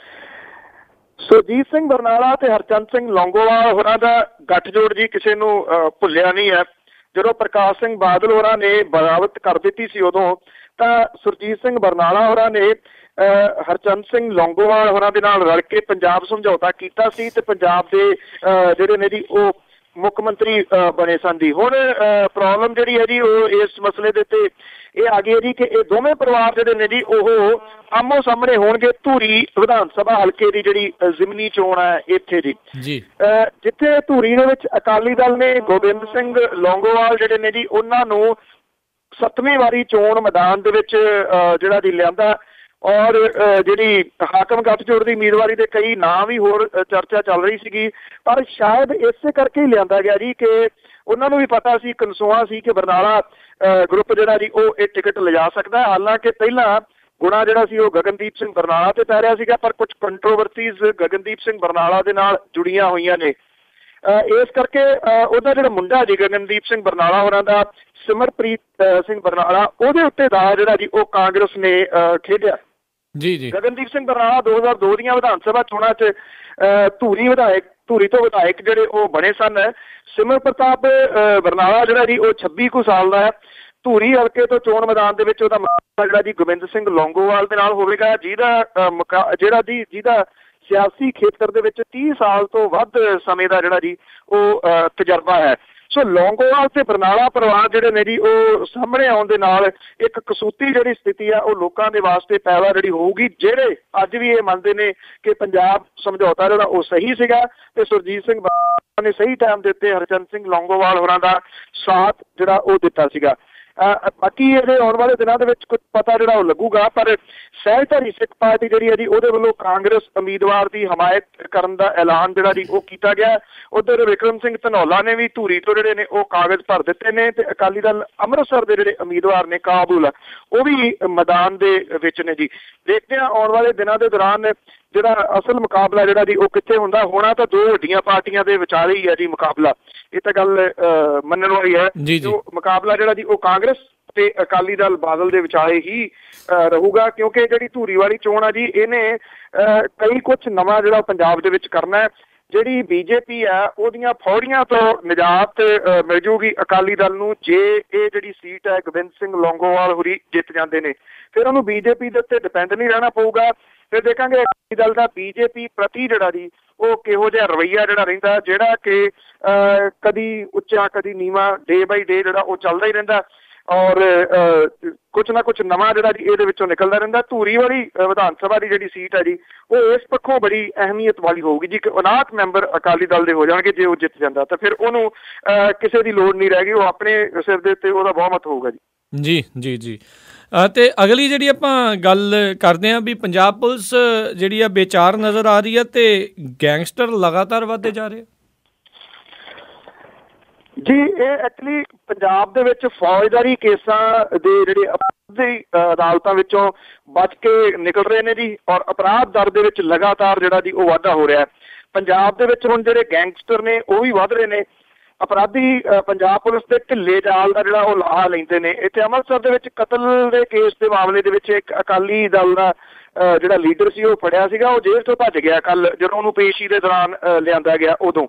ਸੁਰਜੀਤ ਸਿੰਘ ਬਰਨਾਲਾ ਤੇ ਹਰਚੰਦ ਸਿੰਘ ਲੌਂਗੋਵਾਲ ਹੋਰਾਂ ਦਾ ਗੱਠਜੋੜ ਜੀ ਕਿਸੇ ਨੂੰ ਭੁੱਲਿਆ ਨਹੀਂ ਹੈ। ਜਦੋਂ ਪ੍ਰਕਾਸ਼ ਸਿੰਘ ਬਾਦਲ ਹੋਰਾਂ ਨੇ ਬਗਾਵਤ ਕਰ ਦਿੱਤੀ ਸੀ ਉਦੋਂ ਤਾਂ ਸੁਰਜੀਤ ਸਿੰਘ ਬਰਨਾਲਾ ਹੋਰਾਂ ਨੇ ਹਰਚੰਦ ਸਿੰਘ ਲੌਂਗੋਵਾਲ ਹੋਰਾਂ ਦੇ ਨਾਲ ਰਲ ਕੇ ਪੰਜਾਬ ਸਮਝੌਤਾ ਕੀਤਾ ਸੀ ਤੇ ਪੰਜਾਬ ਦੇ ਜਿਹੜੇ ਨੇ ਜੀ ਉਹ ਮੁੱਖ ਮੰਤਰੀ ਬਣੇ ਸਨ ਜੀ। ਹੁਣ ਪ੍ਰੋਬਲਮ ਜਿਹੜੀ ਹੈ ਜੀ ਉਹ ਇਸ ਮਸਲੇ ਦੇ ਉੱਤੇ ਇਹ ਆ ਗਈ ਹੈ ਜੀ ਕਿ ਇਹ ਦੋਵੇਂ ਪਰਿਵਾਰ ਜਿਹੜੇ ਨੇ ਜੀ ਉਹ ਆਮੋ ਸਾਹਮਣੇ ਹੋਣਗੇ ਧੂਰੀ ਵਿਧਾਨ ਸਭਾ ਹਲਕੇ ਦੀ ਜਿਹੜੀ ਜ਼ਿਮਨੀ ਚੋਣ ਹੈ ਇੱਥੇ ਜੀ। ਜਿੱਥੇ ਧੂਰੀ ਦੇ ਵਿੱਚ ਅਕਾਲੀ ਦਲ ਨੇ ਗੋਬਿੰਦ ਸਿੰਘ ਲੌਂਗੋਵਾਲ ਜਿਹੜੇ ਨੇ ਜੀ ਉਹਨਾਂ ਨੂੰ 7ਵੀਂ ਵਾਰੀ ਚੋਣ ਮੈਦਾਨ ਦੇ ਵਿੱਚ ਜਿਹੜਾ ਜੀ ਲਿਆਂਦਾ, ਔਰ ਜਿਹੜੀ ਹਾਕਮ ਗੱਠਜੋੜ ਦੀ ਉਮੀਦਵਾਰੀ ਦੇ ਕਈ ਨਾਂ ਵੀ ਹੋਰ ਚਰਚਾ ਚੱਲ ਰਹੀ ਸੀਗੀ, ਪਰ ਸ਼ਾਇਦ ਇਸੇ ਕਰਕੇ ਹੀ ਲਿਆਂਦਾ ਗਿਆ ਜੀ ਕਿ ਉਹਨਾਂ ਨੂੰ ਵੀ ਪਤਾ ਸੀ, ਕਨਸੂਆ ਸੀ ਕਿ ਬਰਨਾਲਾ ਗਰੁੱਪ ਜਿਹੜਾ ਜੀ ਉਹ ਇਹ ਟਿਕਟ ਲਿਜਾ ਸਕਦਾ। ਹਾਲਾਂਕਿ ਪਹਿਲਾਂ ਗੁਣਾ ਜਿਹੜਾ ਸੀ ਉਹ ਗਗਨਦੀਪ ਸਿੰਘ ਬਰਨਾਲਾ ਤੇ ਪੈ ਰਿਹਾ ਸੀਗਾ, ਪਰ ਕੁਝ ਕੰਟਰੋਵਰਸੀਜ਼ ਗਗਨਦੀਪ ਸਿੰਘ ਬਰਨਾਲਾ ਦੇ ਨਾਲ ਜੁੜੀਆਂ ਹੋਈਆਂ ਨੇ। ਇਸ ਕਰਕੇ ਉਹਦਾ ਜਿਹੜਾ ਮੁੰਡਾ ਜੀ ਗਗਨਦੀਪ ਸਿੰਘ ਬਰਨਾਲਾ ਹੋਰਾਂ ਦਾ ਸਿਮਰਪ੍ਰੀਤ ਸਿੰਘ ਬਰਨਾਲਾ, ਉਹਦੇ ਉੱਤੇ ਦਾ ਜਿਹੜਾ ਜੀ ਉਹ ਕਾਂਗਰਸ ਨੇ ਖੇਡਿਆ। ਗਗਨਦੀਪ ਸਿੰਘ ਬਰਨਾਲਾ 2002 ਦੀਆਂ ਵਿਧਾਨ ਸਭਾ ਚੋਣਾਂ 'ਚ ਧੂਰੀ ਤੋਂ ਵਿਧਾਇਕ ਜਿਹੜੇ ਉਹ ਬਣੇ ਸਨ। ਸਿਮਰ ਪ੍ਰਤਾਪ ਬਰਨਾਲਾ ਜਿਹੜਾ ਜੀ ਉਹ 26 ਕੁ ਸਾਲ ਦਾ ਹੈ। ਧੂਰੀ ਹਲਕੇ ਤੋਂ ਚੋਣ ਮੈਦਾਨ ਦੇ ਵਿੱਚ ਉਹਦਾ ਮੁਕਾਬਲਾ ਜਿਹੜਾ ਜੀ ਗੋਬਿੰਦ ਸਿੰਘ ਲੌਂਗੋਵਾਲ ਦੇ ਨਾਲ ਹੋਵੇਗਾ, ਜਿਹਦਾ ਸਿਆਸੀ ਖੇਤਰ ਦੇ ਵਿੱਚ 30 ਸਾਲ ਤੋਂ ਵੱਧ ਸਮੇਂ ਦਾ ਜਿਹੜਾ ਜੀ ਉਹ ਤਜਰਬਾ ਹੈ। ਸੋ ਲੌਂਗੋਵਾਲ ਤੇ ਬਰਨਾਲਾ ਪਰਿਵਾਰ ਜਿਹੜੇ ਨੇ ਜੀ ਉਹ ਸਾਹਮਣੇ ਆਉਣ ਦੇ ਨਾਲ ਇੱਕ ਕਸੂਤੀ ਜਿਹੜੀ ਸਥਿਤੀ ਆ ਉਹ ਲੋਕਾਂ ਦੇ ਵਾਸਤੇ ਪੈਦਾ ਜਿਹੜੀ ਹੋਊਗੀ, ਜਿਹੜੇ ਅੱਜ ਵੀ ਇਹ ਮੰਨਦੇ ਨੇ ਕਿ ਪੰਜਾਬ ਸਮਝੌਤਾ ਜਿਹੜਾ ਉਹ ਸਹੀ ਸੀਗਾ ਤੇ ਸੁਰਜੀਤ ਸਿੰਘ ਨੇ ਸਹੀ ਟਾਈਮ ਦੇ ਉੱਤੇ ਹਰਚੰਦ ਸਿੰਘ ਲੌਂਗੋਵਾਲ ਹੋਰਾਂ ਦਾ ਸਾਥ ਜਿਹੜਾ ਉਹ ਦਿੱਤਾ ਸੀਗਾ। ਬਾਕੀ ਇਹਦੇ ਆਉਣ ਵਾਲੇ ਦਿਨਾਂ ਦੇ ਵਿੱਚ ਕੁਝ ਪਤਾ ਜਿਹੜਾ ਉਹ ਲੱਗੂਗਾ, ਪਰ ਸਹਿਜਧਾਰੀ ਸਿੱਖ ਪਾਰਟੀ ਜਿਹੜੀ ਹੈ ਜੀ ਉਹਦੇ ਵੱਲੋਂ ਕਾਂਗਰਸ ਉਮੀਦਵਾਰ ਦੀ ਹਮਾਇਤ ਕਰਨ ਦਾ ਐਲਾਨ ਜਿਹੜਾ ਜੀ ਉਹ ਕੀਤਾ ਗਿਆ। ਉੱਧਰ ਵਿਕਰਮ ਸਿੰਘ ਧਨੌਲਾ ਨੇ ਵੀ ਧੂਰੀ ਤੋਂ ਜਿਹੜੇ ਨੇ ਉਹ ਕਾਗਜ਼ ਭਰ ਦਿੱਤੇ ਨੇ ਤੇ ਅਕਾਲੀ ਦਲ ਅੰਮ੍ਰਿਤਸਰ ਦੇ ਜਿਹੜੇ ਉਮੀਦਵਾਰ ਨੇ ਕਾਬੁਲ ਉਹ ਵੀ ਮੈਦਾਨ ਦੇ ਵਿੱਚ ਨੇ ਜੀ। ਦੇਖਦੇ ਹਾਂ ਆਉਣ ਵਾਲੇ ਦਿਨਾਂ ਦੇ ਦੌਰਾਨ ਜਿਹੜਾ ਅਸਲ ਮੁਕਾਬਲਾ ਜਿਹੜਾ ਜੀ ਉਹ ਕਿੱਥੇ ਹੁੰਦਾ। ਹੋਣਾ ਤਾਂ ਦੋ ਵੱਡੀਆਂ ਪਾਰਟੀਆਂ ਦੇ ਵਿਚਾਲੇ ਹੀ ਹੈ ਜੀ ਮੁਕਾਬਲਾ, ਇਹ ਤਾਂ ਗੱਲ ਮੰਨਣ ਵਾਲੀ ਹੈ। ਜੋ ਮੁਕਾਬਲਾ ਜਿਹੜਾ ਜੀ ਉਹ ਕਾਂਗਰਸ ਤੇ ਅਕਾਲੀ ਦਲ ਬਾਦਲ ਦੇ ਵਿਚਾਲੇ ਹੀ ਰਹੂਗਾ, ਕਿਉਂਕਿ ਜਿਹੜੀ ਧੂਰੀ ਵਾਲੀ ਚੋਣ ਆ ਜੀ ਇਹਨੇ ਕਈ ਕੁਛ ਨਵਾਂ ਜਿਹੜਾ ਪੰਜਾਬ ਦੇ ਵਿੱਚ ਕਰਨਾ ਹੈ। ਜਿਹੜੀ ਬੀਜੇਪੀ ਆ ਉਹਦੀਆਂ ਫੌੜੀਆਂ ਤੋਂ ਨਿਜਾਤ ਮਿਲ ਜੂਗੀ ਅਕਾਲੀ ਦਲ ਨੂੰ ਜੇ ਇਹ ਜਿਹੜੀ ਸੀਟ ਹੈ ਗੋਬਿੰਦ ਸਿੰਘ ਲੌਂਗੋਵਾਲ ਹੋਰੀ ਜਿੱਤ ਜਾਂਦੇ ਨੇ, ਫਿਰ ਉਹਨੂੰ ਬੀਜੇਪੀ ਦੇ ਉੱਤੇ ਡਿਪੈਂਡ ਨਹੀਂ ਰਹਿਣਾ ਪਊਗਾ। ਫਿਰ ਦੇਖਾਂਗੇ ਅਕਾਲੀ ਦਲ ਦਾ ਬੀਜੇਪੀ ਪ੍ਰਤੀ ਜਿਹੜਾ ਜੀ ਉਹ ਕਿਹੋ ਜਿਹਾ ਰਵੱਈਆ ਜਿਹੜਾ ਰਹਿੰਦਾ, ਜਿਹੜਾ ਕਿ ਕਦੀ ਉੱਚਾ ਕਦੀ ਨੀਵਾਂ ਡੇ ਬਾਈ ਡੇ ਜਿਹੜਾ ਉਹ ਚੱਲਦਾ ਹੀ ਰਹਿੰਦਾ। ਔਰ ਕੁਛ ਨਾ ਕੁਛ ਨਵਾਂ ਜਿਹੜਾ ਜੀ ਇਹਦੇ ਵਿੱਚੋਂ ਨਿਕਲਦਾ ਰਹਿੰਦਾ। ਧੂਰੀ ਵਾਲੀ ਵਿਧਾਨ ਸਭਾ ਦੀ ਜਿਹੜੀ ਸੀਟ ਹੈ ਜੀ ਉਹ ਇਸ ਪੱਖੋਂ ਬੜੀ ਅਹਿਮੀਅਤ ਵਾਲੀ ਹੋਊਗੀ ਜੀ ਕਿ 59 ਮੈਂਬਰ ਅਕਾਲੀ ਦਲ ਦੇ ਹੋ ਜਾਣਗੇ ਜੇ ਉਹ ਜਿੱਤ ਜਾਂਦਾ ਤਾਂ ਫਿਰ ਉਹਨੂੰ ਕਿਸੇ ਦੀ ਲੋੜ ਨਹੀਂ ਰਹਿ ਗਈ, ਉਹ ਆਪਣੇ ਸਿਰ ਦੇ ਉੱਤੇ ਉਹਦਾ ਬਹੁਮਤ ਹੋਊਗਾ ਜੀ। ਜੀ ਜੀ ਜੀ। ਅਤੇ ਅਗਲੀ ਜਿਹੜੀ ਆਪਾਂ ਗੱਲ ਕਰਦੇ ਹਾਂ ਵੀ ਪੰਜਾਬ ਪੁਲਿਸ ਜਿਹੜੀ ਆ ਬੇਚਾਰ ਨਜ਼ਰ ਆ ਰਹੀ ਹੈ ਅਤੇ ਗੈਂਗਸਟਰ ਲਗਾਤਾਰ ਵੱਧਦੇ ਜਾ ਰਹੇ। ਜੀ ਇਹ ਐਕਚੁਅਲੀ ਪੰਜਾਬ ਦੇ ਵਿੱਚ ਫੌਜਦਾਰੀ ਕੇਸਾਂ ਦੇ ਜਿਹੜੇ ਅਪਰਾਧੀ ਅਦਾਲਤਾਂ ਵਿੱਚੋਂ ਬਚ ਕੇ ਨਿਕਲ ਰਹੇ ਨੇ ਜੀ, ਔਰ ਅਪਰਾਧ ਦਰ ਦੇ ਵਿੱਚ ਲਗਾਤਾਰ ਜਿਹੜਾ ਜੀ ਉਹ ਵਾਧਾ ਹੋ ਰਿਹਾ। ਪੰਜਾਬ ਦੇ ਵਿੱਚ ਹੁਣ ਜਿਹੜੇ ਗੈਂਗਸਟਰ ਨੇ ਉਹ ਵੀ ਵੱਧ ਰਹੇ ਨੇ। ਅਪਰਾਧੀ ਪੰਜਾਬ ਪੁਲਿਸ ਦੇ ਢਿੱਲੇ ਜਾਲ ਦਾ ਜਿਹੜਾ ਉਹ ਲਾਹਾ ਲੈਂਦੇ ਨੇ। ਇੱਥੇ ਅੰਮ੍ਰਿਤਸਰ ਦੇ ਵਿੱਚ ਕਤਲ ਦੇ ਕੇਸ ਦੇ ਮਾਮਲੇ ਦੇ ਵਿੱਚ ਇੱਕ ਅਕਾਲੀ ਦਲ ਦਾ ਜਿਹੜਾ ਲੀਡਰ ਸੀ ਉਹ ਫੜਿਆ ਸੀਗਾ, ਉਹ ਜੇਲ੍ਹ ਤੋਂ ਭੱਜ ਗਿਆ ਕੱਲ ਜਦੋਂ ਉਹਨੂੰ ਪੇਸ਼ੀ ਦੇ ਦੌਰਾਨ ਲਿਆਂਦਾ ਗਿਆ। ਉਦੋਂ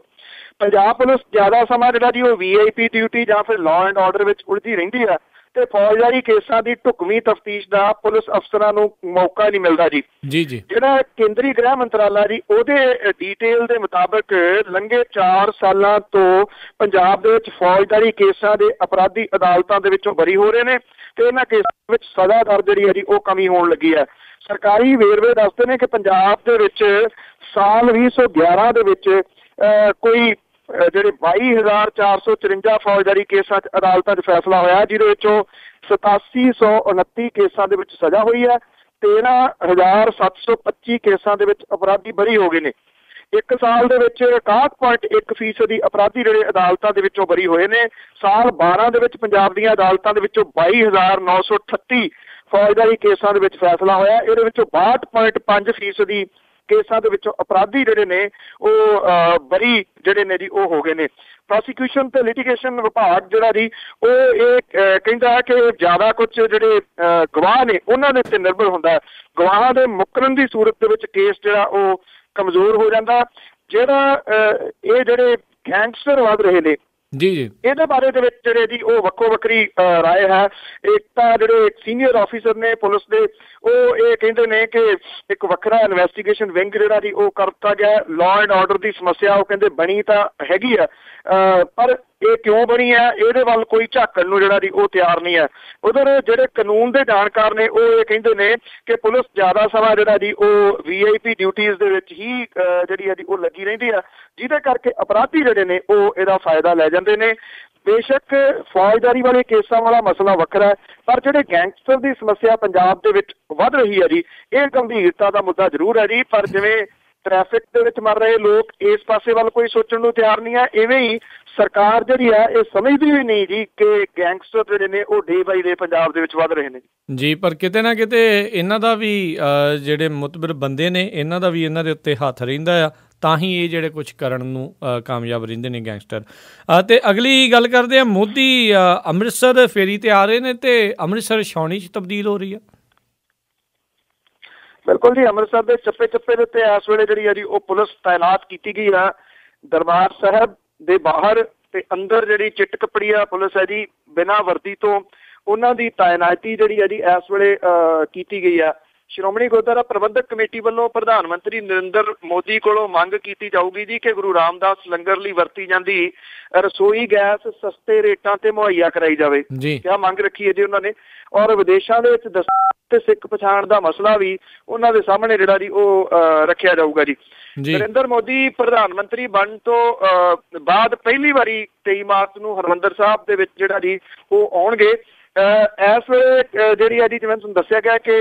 ਪੰਜਾਬ ਪੁਲਿਸ ਜ਼ਿਆਦਾ ਸਮਾਂ ਜਿਹੜਾ ਜੀ ਉਹ VIP ਡਿਊਟੀ ਜਾਂ ਫਿਰ ਲਾਅ ਐਂਡ ਆਰਡਰ ਵਿੱਚ ਉਲਝੀ ਰਹਿੰਦੀ ਆ ਤੇ ਫੌਜਦਾਰੀ ਕੇਸਾਂ ਦੀ ਢੁਕਵੀਂ ਤਫਤੀਸ਼ ਦਾ ਪੁਲਿਸ ਅਫਸਰਾਂ ਨੂੰ ਮੌਕਾ ਨਹੀਂ ਮਿਲਦਾ ਜੀ। ਜੀ ਜੀ। ਜਿਹੜਾ ਕੇਂਦਰੀ ਗ੍ਰਹਿ ਮੰਤਰਾਲਾ ਜੀ ਉਹਦੇ ਡੀਟੇਲ ਦੇ ਮੁਤਾਬਕ ਲੰਘੇ 4 ਸਾਲਾਂ ਤੋਂ ਪੰਜਾਬ ਦੇ ਵਿੱਚ ਫੌਜਦਾਰੀ ਕੇਸਾਂ ਦੇ ਅਪਰਾਧੀ ਅਦਾਲਤਾਂ ਦੇ ਵਿੱਚੋਂ ਬਰੀ ਹੋ ਰਹੇ ਨੇ ਤੇ ਇਹਨਾਂ ਕੇਸਾਂ ਵਿੱਚ ਸਜ਼ਾ ਦਰ ਜਿਹੜੀ ਹੈ ਜੀ ਉਹ ਕਮੀ ਹੋਣ ਲੱਗੀ ਹੈ। ਸਰਕਾਰੀ ਵੇਰਵੇ ਦੱਸਦੇ ਨੇ ਕਿ ਪੰਜਾਬ ਦੇ ਵਿੱਚ ਸਾਲ 2011 ਦੇ ਵਿੱਚ ਕੋਈ ਜਿਹੜੇ 22,454 ਫੌਜਦਾਰੀ ਕੇਸਾਂ 'ਚ ਅਦਾਲਤਾਂ 'ਚ ਫੈਸਲਾ ਹੋਇਆ, ਜਿਹਦੇ ਵਿੱਚੋਂ 8729 ਕੇਸਾਂ ਦੇ ਵਿੱਚ ਸਜ਼ਾ ਹੋਈ ਹੈ। 13,725 ਕੇਸਾਂ ਦੇ ਵਿੱਚ ਅਪਰਾਧੀ ਬਰੀ ਹੋ ਗਏ ਨੇ। ਇੱਕ ਸਾਲ ਦੇ ਵਿੱਚ 61.1% ਅਪਰਾਧੀ ਜਿਹੜੇ ਅਦਾਲਤਾਂ ਦੇ ਵਿੱਚੋਂ ਬਰੀ ਹੋਏ ਨੇ। ਸਾਲ 12 ਦੇ ਵਿੱਚ ਪੰਜਾਬ ਦੀਆਂ ਅਦਾਲਤਾਂ ਦੇ ਵਿੱਚੋਂ 22,938 ਫੌਜਦਾਰੀ ਕੇਸਾਂ ਦੇ ਵਿੱਚ ਫੈਸਲਾ ਹੋਇਆ। ਇਹਦੇ ਵਿੱਚੋਂ 62.5% ਕੇਸਾਂ ਦੇ ਵਿੱਚੋਂ ਅਪਰਾਧੀ ਜਿਹੜੇ ਨੇ ਉਹ ਬਰੀ ਜਿਹੜੇ ਨੇ ਜੀ ਉਹ ਹੋ ਗਏ ਨੇ। ਪ੍ਰੋਸੀਕਿਊਸ਼ਨ ਤੇ ਲਿਟੀਗੇਸ਼ਨ ਵਿਭਾਗ ਜਿਹੜਾ ਜੀ ਉਹ ਇਹ ਕਹਿੰਦਾ ਕਿ ਜ਼ਿਆਦਾ ਕੁਝ ਜਿਹੜੇ ਗਵਾਹ ਨੇ ਉਹਨਾਂ ਦੇ ਉੱਤੇ ਨਿਰਭਰ ਹੁੰਦਾ। ਗਵਾਹਾਂ ਦੇ ਮੁੱਕਰਨ ਦੀ ਸੂਰਤ ਦੇ ਵਿੱਚ ਕੇਸ ਜਿਹੜਾ ਉਹ ਕਮਜ਼ੋਰ ਹੋ ਜਾਂਦਾ। ਜਿਹੜਾ ਇਹ ਜਿਹੜੇ ਗੈਂਗਸਟਰ ਵੱਧ ਰਹੇ ਨੇ ਜੀ ਜੀ ਇਹਦੇ ਬਾਰੇ ਦੇ ਵਿੱਚ ਜਿਹੜੇ ਜੀ ਉਹ ਵੱਖੋ ਵੱਖਰੀ ਰਾਏ ਹੈ। ਇੱਕ ਤਾਂ ਜਿਹੜੇ ਸੀਨੀਅਰ ਆਫੀਸਰ ਨੇ ਪੁਲਿਸ ਦੇ ਉਹ ਇਹ ਕਹਿੰਦੇ ਨੇ ਕਿ ਇੱਕ ਵੱਖਰਾ ਇਨਵੈਸਟੀਗੇਸ਼ਨ ਵਿੰਗ ਜਿਹੜਾ ਜੀ ਉਹ ਕਰਤਾ ਗਿਆ। ਲਾਅ ਐਂਡ ਆਰਡਰ ਦੀ ਸਮੱਸਿਆ ਉਹ ਕਹਿੰਦੇ ਬਣੀ ਤਾਂ ਹੈਗੀ ਆ, ਪਰ ਇਹ ਕਿਉਂ ਬਣੀ ਹੈ ਇਹਦੇ ਵੱਲ ਕੋਈ ਝਾਕਣ ਨੂੰ ਜਿਹੜਾ ਜੀ ਉਹ ਤਿਆਰ ਨਹੀਂ ਹੈ। ਉਧਰ ਜਿਹੜੇ ਕਾਨੂੰਨ ਦੇ ਜਾਣਕਾਰ ਨੇ ਉਹ ਇਹ ਕਹਿੰਦੇ ਨੇ ਕਿ ਪੁਲਿਸ ਜ਼ਿਆਦਾ ਸਮਾਂ ਜਿਹੜਾ ਜੀ ਉਹ VIP ਡਿਊਟੀਜ਼ ਦੇ ਵਿੱਚ ਹੀ ਜਿਹੜੀ ਹੈ ਜੀ ਉਹ ਲੱਗੀ ਰਹਿੰਦੀ ਆ, ਜਿਹਦੇ ਕਰਕੇ ਅਪਰਾਧੀ ਜਿਹੜੇ ਨੇ ਉਹ ਇਹਦਾ ਫਾਇਦਾ ਲੈ ਜਾਂਦੇ ਨੇ। ਬੇਸ਼ੱਕ ਫੌਜਦਾਰੀ ਵਾਲੇ ਕੇਸਾਂ ਵਾਲਾ ਮਸਲਾ ਵੱਖਰਾ ਹੈ, ਪਰ ਜਿਹੜੇ ਗੈਂਗਸਟਰ ਦੀ ਸਮੱਸਿਆ ਪੰਜਾਬ ਦੇ ਵਿੱਚ ਵੱਧ ਰਹੀ ਹੈ ਜੀ ਇਹ ਗੰਭੀਰਤਾ ਦਾ ਮੁੱਦਾ ਜ਼ਰੂਰ ਹੈ ਜੀ। ਪਰ ਜਿਵੇਂ ਟ੍ਰੈਫਿਕ ਦੇ ਵਿੱਚ ਮਰ ਰਹੇ ਲੋਕ ਇਸ ਪਾਸੇ ਵੱਲ ਕੋਈ ਸੋਚਣ ਨੂੰ ਤਿਆਰ ਨਹੀਂ ਹੈ, ਇਵੇਂ ਹੀ ਸਰਕਾਰ ਜਿਹੜੀ ਹੈ ਇਹ ਸਮਝਦੀ ਵੀ ਨਹੀਂ ਜੀ ਕਿ ਗੈਂਗਸਟਰ ਜਿਹੜੇ ਨੇ ਉਹ ਡੇ ਬਾਈ ਡੇ ਪੰਜਾਬ ਦੇ ਵਿੱਚ ਵੱਧ ਰਹੇ ਨੇ ਜੀ। ਪਰ ਕਿਤੇ ਨਾ ਕਿਤੇ ਇਹਨਾਂ ਦਾ ਵੀ ਜਿਹੜੇ ਮੁਤਬਰ ਬੰਦੇ ਨੇ ਇਹਨਾਂ ਦਾ ਵੀ ਇਹਨਾਂ ਦੇ ਉੱਤੇ ਹੱਥ ਰਹਿੰਦਾ ਆ, ਤਾਂ ਹੀ ਇਹ ਜਿਹੜੇ ਕੁਛ ਕਰਨ ਨੂੰ ਕਾਮਯਾਬ ਰਹਿੰਦੇ ਨੇ ਗੈਂਗਸਟਰ। ਅਤੇ ਅਗਲੀ ਗੱਲ ਕਰਦੇ ਹਾਂ, ਮੋਦੀ ਅੰਮ੍ਰਿਤਸਰ ਫੇਰੀ 'ਤੇ ਆ ਰਹੇ ਨੇ ਅਤੇ ਅੰਮ੍ਰਿਤਸਰ ਛਾਉਣੀ 'ਚ ਤਬਦੀਲ ਹੋ ਰਹੀ ਆ। ਬਿਲਕੁਲ ਜੀ, ਅੰਮ੍ਰਿਤਸਰ ਦੇ ਚੱਪੇ ਚੱਪੇ ਦੇ ਉੱਤੇ ਇਸ ਵੇਲੇ ਜਿਹੜੀ ਹੈ ਜੀ ਉਹ ਪੁਲਿਸ ਤਾਇਨਾਤ ਕੀਤੀ ਗਈ ਆ। ਦਰਬਾਰ ਸਾਹਿਬ ਦੇ ਬਾਹਰ ਤੇ ਅੰਦਰ ਜਿਹੜੀ ਚਿੱਟ ਕੱਪੜੀ ਆ ਪੁਲਿਸ ਹੈ ਜੀ ਬਿਨਾਂ ਵਰਦੀ ਤੋਂ, ਉਹਨਾਂ ਦੀ ਤਾਇਨਾਤੀ ਜਿਹੜੀ ਹੈ ਜੀ ਇਸ ਵੇਲੇ ਕੀਤੀ ਗਈ ਆ। ਸ਼੍ਰੋਮਣੀ ਗੁਰਦੁਆਰਾ ਪ੍ਰਬੰਧਕ ਕਮੇਟੀ ਵੱਲੋਂ ਪ੍ਰਧਾਨ ਮੰਤਰੀ ਨਰਿੰਦਰ ਮੋਦੀ ਕੋਲੋਂ ਮੰਗ ਕੀਤੀ ਜਾਊਗੀ ਜੀ ਕਿ ਗੁਰੂ ਰਾਮਦਾਸ ਲੰਗਰ ਲਈ ਵਰਤੀ ਜਾਂਦੀ ਰਸੋਈ ਗੈਸ ਸਸਤੇ ਰੇਟਾਂ ਤੇ ਮੁਹੱਈਆ ਕਰਾਈ ਜਾਵੇ। ਕਿਆ ਮੰਗ ਰੱਖੀ ਹੈ ਜੀ ਉਹਨਾਂ ਨੇ। ਔਰ ਵਿਦੇਸ਼ਾਂ ਦੇ ਵਿੱਚ ਤੇ ਸਿੱਖ ਪਛਾਣ ਦਾ ਮਸਲਾ ਵੀ ਉਹਨਾਂ ਦੇ ਸਾਹਮਣੇ ਜਿਹੜਾ ਜੀ ਉਹ ਰੱਖਿਆ ਜਾਊਗਾ ਜੀ। ਨਰਿੰਦਰ ਮੋਦੀ ਪ੍ਰਧਾਨ ਮੰਤਰੀ ਬਣਨ ਤੋਂ ਬਾਅਦ ਪਹਿਲੀ ਵਾਰੀ 23 ਮਾਰਚ ਨੂੰ ਹਰਿਮੰਦਰ ਸਾਹਿਬ ਦੇ ਵਿੱਚ ਜਿਹੜਾ ਜੀ ਉਹ ਆਉਣਗੇ। ਇਸ ਵੇਲੇ ਜਿਹੜੀ ਹੈ ਜੀ ਜਿਵੇਂ ਤੁਹਾਨੂੰ ਦੱਸਿਆ ਗਿਆ ਕਿ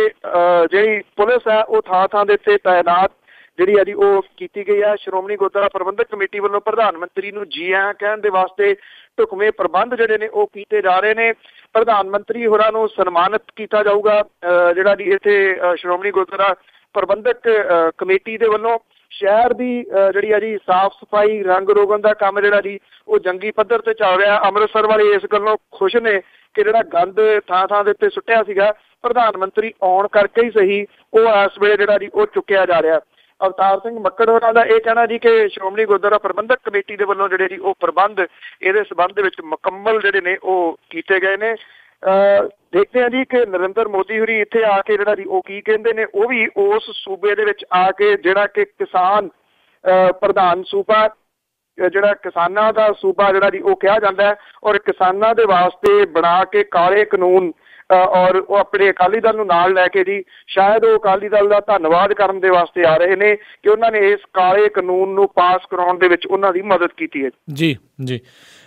ਜਿਹੜੀ ਪੁਲਿਸ ਹੈ ਉਹ ਥਾਂ ਥਾਂ ਦੇ ਉੱਤੇ ਤਾਇਨਾਤ ਜਿਹੜੀ ਹੈ ਜੀ ਉਹ ਕੀਤੀ ਗਈ ਹੈ। ਸ਼੍ਰੋਮਣੀ ਗੁਰਦੁਆਰਾ ਪ੍ਰਬੰਧਕ ਕਮੇਟੀ ਵੱਲੋਂ ਪ੍ਰਧਾਨ ਮੰਤਰੀ ਨੂੰ ਜੀ ਆਇਆਂ ਕਹਿਣ ਦੇ ਵਾਸਤੇ ਢੁਕਵੇਂ ਪ੍ਰਬੰਧ ਜਿਹੜੇ ਨੇ ਉਹ ਕੀਤੇ ਜਾ ਰਹੇ ਨੇ। ਪ੍ਰਧਾਨ ਮੰਤਰੀ ਹੋਰਾਂ ਨੂੰ ਸਨਮਾਨਿਤ ਕੀਤਾ ਜਾਊਗਾ ਜਿਹੜਾ ਜੀ ਇੱਥੇ ਸ਼੍ਰੋਮਣੀ ਗੁਰਦੁਆਰਾ ਪ੍ਰਬੰਧਕ ਕਮੇਟੀ ਦੇ ਵੱਲੋਂ। ਸ਼ਹਿਰ ਦੀ ਜਿਹੜੀ ਹੈ ਜੀ ਸਾਫ਼ ਸਫਾਈ ਰੰਗ ਰੋਗਨ ਦਾ ਕੰਮ ਜਿਹੜਾ ਜੀ ਉਹ ਜੰਗੀ ਪੱਧਰ ਤੇ ਚੱਲ ਰਿਹਾ। ਅੰਮ੍ਰਿਤਸਰ ਵਾਲੇ ਇਸ ਗੱਲੋਂ ਖੁਸ਼ ਨੇ ਕਿ ਜਿਹੜਾ ਗੰਦ ਥਾਂ ਥਾਂ ਦੇ ਉੱਤੇ ਸੁੱਟਿਆ ਸੀਗਾ ਪ੍ਰਧਾਨ ਮੰਤਰੀ ਆਉਣ ਕਰਕੇ ਹੀ ਸਹੀ ਉਹ ਇਸ ਵੇਲੇ ਜਿਹੜਾ ਜੀ ਉਹ ਚੁੱਕਿਆ ਜਾ ਰਿਹਾ। ਅਵਤਾਰ ਸਿੰਘ ਮੱਕੜ ਹੋਰਾਂ ਦਾ ਇਹ ਕਹਿਣਾ ਜੀ ਕਿ ਸ਼੍ਰੋਮਣੀ ਗੁਰਦੁਆਰਾ ਪ੍ਰਬੰਧਕ ਕਮੇਟੀ ਦੇ ਵੱਲੋਂ ਜਿਹੜੇ ਜੀ ਉਹ ਪ੍ਰਬੰਧ ਇਹਦੇ ਸੰਬੰਧ ਦੇ ਵਿੱਚ ਮੁਕੰਮਲ ਜਿਹੜੇ ਨੇ ਉਹ ਕੀਤੇ ਗਏ ਨੇ। ਦੇਖਦੇ ਹਾਂ ਜੀ ਕਿ ਨਰਿੰਦਰ ਮੋਦੀ ਹੋਰੀ ਇੱਥੇ ਆ ਕੇ ਜਿਹੜਾ ਜੀ ਉਹ ਕੀ ਕਹਿੰਦੇ ਨੇ। ਉਹ ਵੀ ਉਸ ਸੂਬੇ ਦੇ ਵਿੱਚ ਆ ਕੇ ਜਿਹੜਾ ਕਿ ਕਿਸਾਨ ਪ੍ਰਧਾਨ ਸੂਬਾ ਜਿਹੜਾ ਕਿਸਾਨਾਂ ਦਾ ਸੂਬਾ ਜਿਹੜਾ ਜੀ ਉਹ ਕਿਹਾ ਜਾਂਦਾ ਹੈ, ਔਰ ਕਿਸਾਨਾਂ ਦੇ ਵਾਸਤੇ ਬਣਾ ਕੇ ਕਾਲੇ ਕਾਨੂੰਨ ਔਰ ਉਹ ਆਪਣੇ ਅਕਾਲੀ ਦਲ ਨੂੰ ਨਾਲ ਲੈ ਕੇ ਜੀ ਸ਼ਾਇਦ ਉਹ ਅਕਾਲੀ ਦਲ ਦਾ ਧੰਨਵਾਦ ਕਰਨ ਦੇ ਵਾਸਤੇ ਆ ਰਹੇ ਨੇ ਕਿ ਉਹਨਾਂ ਨੇ ਇਸ ਕਾਲੇ ਕਾਨੂੰਨ ਨੂੰ ਪਾਸ ਕਰਾਉਣ ਦੇ ਵਿੱਚ ਉਹਨਾਂ ਦੀ ਮਦਦ ਕੀਤੀ ਹੈ। ਜੀ ਜੀ।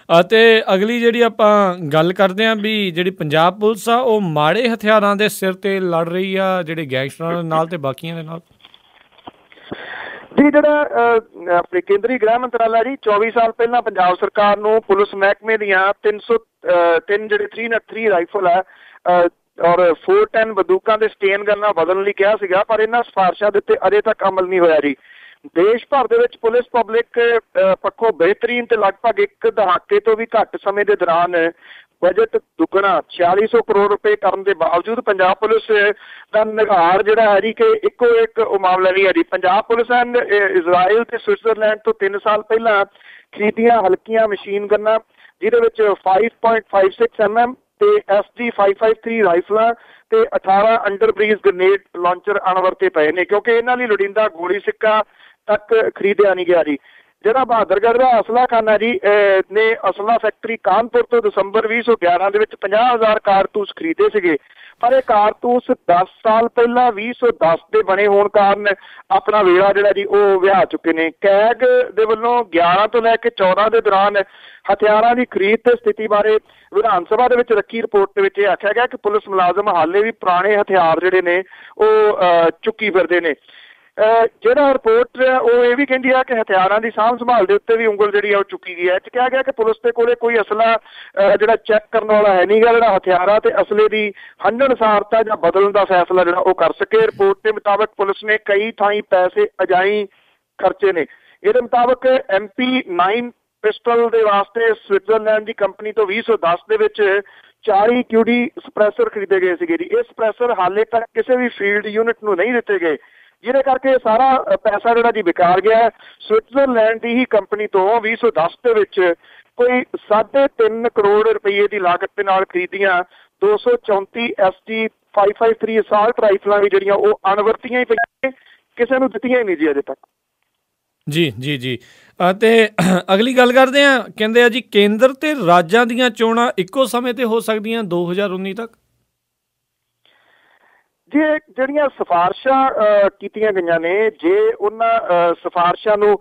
ਅਤੇ ਅਗਲੀ ਜਿਹੜੀ ਆਪਾਂ ਗੱਲ ਕਰਦੇ ਹਾਂ ਵੀ ਜਿਹੜੀ ਪੰਜਾਬ ਪੁਲਿਸ ਆ ਉਹ ਮਾੜੇ ਹਥਿਆਰਾਂ ਦੇ ਸਿਰ ਤੇ ਲੜ ਰਹੀ ਆ ਜਿਹੜੇ ਗੈਂਗਸਟਰਾਂ ਦੇ ਨਾਲ ਤੇ ਬਾਕੀਆਂ ਦੇ ਨਾਲ। ਜੀ ਜਿਹੜਾ ਆਪਣੇ ਕੇਂਦਰੀ ਗ੍ਰਹਿ ਮੰਤਰਾਲਾ ਜੀ 24 ਸਾਲ ਪਹਿਲਾਂ ਪੰਜਾਬ ਸਰਕਾਰ ਨੂੰ ਪੁਲਿਸ ਮਹਿਕਮੇ ਦੀਆਂ 303 ਜਿਹੜੇ 303 ਰਾਈਫਲ ਹੈ ਔਰ 410 ਬੰਦੂਕਾਂ ਦੇ ਸਟੇਨ ਗੰਨਾਂ ਬਦਲਣ ਲਈ ਕਿਹਾ ਸੀਗਾ, ਪਰ ਇਹਨਾਂ ਸਿਫਾਰਸ਼ਾਂ ਦੇ ਉੱਤੇ ਅਜੇ ਤੱਕ ਅਮਲ ਨਹੀਂ ਹੋਇਆ ਜੀ। ਦੇਸ਼ ਭਰ ਦੇ ਵਿੱਚ ਪੁਲਿਸ ਪਬਲਿਕ ਪੱਖੋਂ ਬਿਹਤਰੀਨ ਤੇ ਲਗਭਗ ਇੱਕ ਦਹਾਕੇ ਤੋਂ ਵੀ ਘੱਟ ਸਮੇਂ ਦੇ ਦੌਰਾਨ ਬਜਟ ਦੁੱਗਣਾ 4600 ਕਰੋੜ ਰੁਪਏ ਕਰਨ ਦੇ ਬਾਵਜੂਦ ਪੰਜਾਬ ਪੁਲਿਸ ਦਾ ਨਿਗਾਰ ਜਿਹੜਾ ਹੈ ਜੀ ਕਿ ਇੱਕੋ ਇੱਕ ਉਹ ਮਾਮਲਾ ਨਹੀਂ ਹੈ ਜੀ। ਪੰਜਾਬ ਪੁਲਿਸ ਨੇ ਇਜ਼ਰਾਈਲ ਤੇ ਸਵਿਟਜ਼ਰਲੈਂਡ ਤੋਂ 3 ਸਾਲ ਪਹਿਲਾਂ ਖਰੀਦੀਆਂ ਹਲਕੀਆਂ ਮਸ਼ੀਨ ਗੰਨਾਂ ਜਿਹਦੇ ਵਿੱਚ 5.56 mm ਤੇ SD 553 ਰਾਈਫਲਾਂ ਤੇ 18 ਅੰਡਰ ਬ੍ਰੀਜ਼ ਗ੍ਰੇਨੇਡ ਲਾਂਚਰ ਅਣਵਰਤੇ ਪਏ ਨੇ ਕਿਉਂਕਿ ਇਹਨਾਂ ਲਈ ਲੋੜੀਂਦਾ ਗੋਲੀ ਸਿੱਕਾ ਤੱਕ ਖਰੀਦਿਆ ਨਹੀਂ ਗਿਆ ਜੀ। ਜਿਹੜਾ ਬਹਾਦਰਗੜ੍ਹ ਦਾ ਅਸਲਾਖਾਨਾ ਜੀ ਨੇ ਅਸਲਾ ਫੈਕਟਰੀ ਕਾਨਪੁਰ ਤੋਂ ਦਸੰਬਰ 2011 ਦੇ ਵਿੱਚ 50,000 ਕਾਰਤੂਸ ਖਰੀਦੇ ਸੀਗੇ, ਪਰ ਇਹ ਕਾਰਤੂਸ 10 ਸਾਲ ਪਹਿਲਾਂ 2010 ਦੇ ਬਣੇ ਹੋਣ ਕਾਰਨ ਆਪਣਾ ਵੇਲਾ ਜਿਹੜਾ ਜੀ ਉਹ ਵਿਹਾ ਚੁੱਕੇ ਨੇ। ਕੈਗ ਦੇ ਵੱਲੋਂ 11 ਤੋਂ ਲੈ ਕੇ 14 ਦੇ ਦੌਰਾਨ ਹਥਿਆਰਾਂ ਦੀ ਖਰੀਦ ਤੇ ਸਥਿਤੀ ਬਾਰੇ ਵਿਧਾਨ ਸਭਾ ਦੇ ਵਿੱਚ ਰੱਖੀ ਰਿਪੋਰਟ ਦੇ ਵਿੱਚ ਇਹ ਆਖਿਆ ਗਿਆ ਕਿ ਪੁਲਿਸ ਮੁਲਾਜ਼ਮ ਹਾਲੇ ਵੀ ਪੁਰਾਣੇ ਹਥਿਆਰ ਜਿਹੜੇ ਨੇ ਉਹ ਚੁੱਕੀ ਫਿਰਦੇ ਨੇ। ਜਿਹੜਾ ਰਿਪੋਰਟ ਉਹ ਇਹ ਵੀ ਕਹਿੰਦੀ ਆ ਕਿ ਹਥਿਆਰਾਂ ਦੀ ਸਾਂਭ ਸੰਭਾਲ ਦੇ ਉੱਤੇ ਵੀ ਉਂਗਲ ਜਿਹੜੀ ਆ ਉਹ ਚੁੱਕੀ ਗਈ ਹੈ। ਇਹ 'ਚ ਕਿਹਾ ਗਿਆ ਕਿ ਪੁਲਿਸ ਦੇ ਕੋਲੇ ਕੋਈ ਅਸਲਾ ਜਿਹੜਾ ਚੈੱਕ ਕਰਨ ਵਾਲਾ ਹੈ ਨਹੀਂ ਗਾ ਜਿਹੜਾ ਹਥਿਆਰਾਂ ਤੇ ਅਸਲੇ ਦੀ ਹੰਢਣਸਾਰਤਾ ਜਾਂ ਬਦਲਣ ਦਾ ਫੈਸਲਾ ਜਿਹੜਾ ਉਹ ਕਰ ਸਕੇ। ਰਿਪੋਰਟ ਦੇ ਮੁਤਾਬਕ ਪੁਲਿਸ ਨੇ ਕਈ ਥਾਈਂ ਪੈਸੇ ਅਜਾਈਂ ਖਰਚੇ ਨੇ। ਇਹਦੇ ਮੁਤਾਬਕ MP9 ਪਿਸਟਲ ਦੇ ਵਾਸਤੇ ਸਵਿਟਜ਼ਰਲੈਂਡ ਦੀ ਕੰਪਨੀ ਤੋਂ 2010 ਦੇ ਵਿੱਚ 40 QD ਸਪਰੈਸਰ ਖਰੀਦੇ ਗਏ ਸੀਗੇ ਜੀ। ਇਹ ਸਪਰੈਸਰ ਹਾਲੇ ਤੱਕ ਕਿਸੇ ਵੀ ਫੀਲਡ ਯੂਨਿਟ ਨੂੰ ਨਹੀਂ ਦਿੱਤੇ ਗਏ, ਜਿਹਦੇ ਕਰਕੇ ਸਾਰਾ ਪੈਸਾ ਜਿਹੜਾ ਜੀ ਬੇਕਾਰ ਗਿਆ। ਸਵਿਟਜ਼ਰਲੈਂਡ ਦੀ ਹੀ ਕੰਪਨੀ ਤੋਂ 2010 ਦੇ ਵਿੱਚ ਕੋਈ 3.5 ਕਰੋੜ ਰੁਪਏ ਦੀ ਲਾਗਤ ਦੇ ਨਾਲ ਖਰੀਦੀਆਂ 234 SD 553 ਅਸਾਲਟ ਰਾਈਫਲਾਂ ਵੀ ਜਿਹੜੀਆਂ ਉਹ ਅਣਵਰਤੀਆਂ ਹੀ ਪਈਆਂ, ਕਿਸੇ ਨੂੰ ਦਿੱਤੀਆਂ ਹੀ ਨਹੀਂ ਜੀ ਅਜੇ ਤੱਕ। ਜੀ ਜੀ ਜੀ। ਅਤੇ ਅਗਲੀ ਗੱਲ ਕਰਦੇ ਹਾਂ, ਕਹਿੰਦੇ ਆ ਜੀ ਕੇਂਦਰ ਤੇ ਰਾਜਾਂ ਦੀਆਂ ਚੋਣਾਂ ਇੱਕੋ ਸਮੇਂ ਤੇ ਹੋ ਸਕਦੀਆਂ 2019 ਤੱਕ। ਜੇ ਜਿਹੜੀਆਂ ਸਿਫਾਰਸ਼ਾਂ ਕੀਤੀਆਂ ਗਈਆਂ ਨੇ, ਜੇ ਉਹਨਾਂ ਸਿਫਾਰਸ਼ਾਂ ਨੂੰ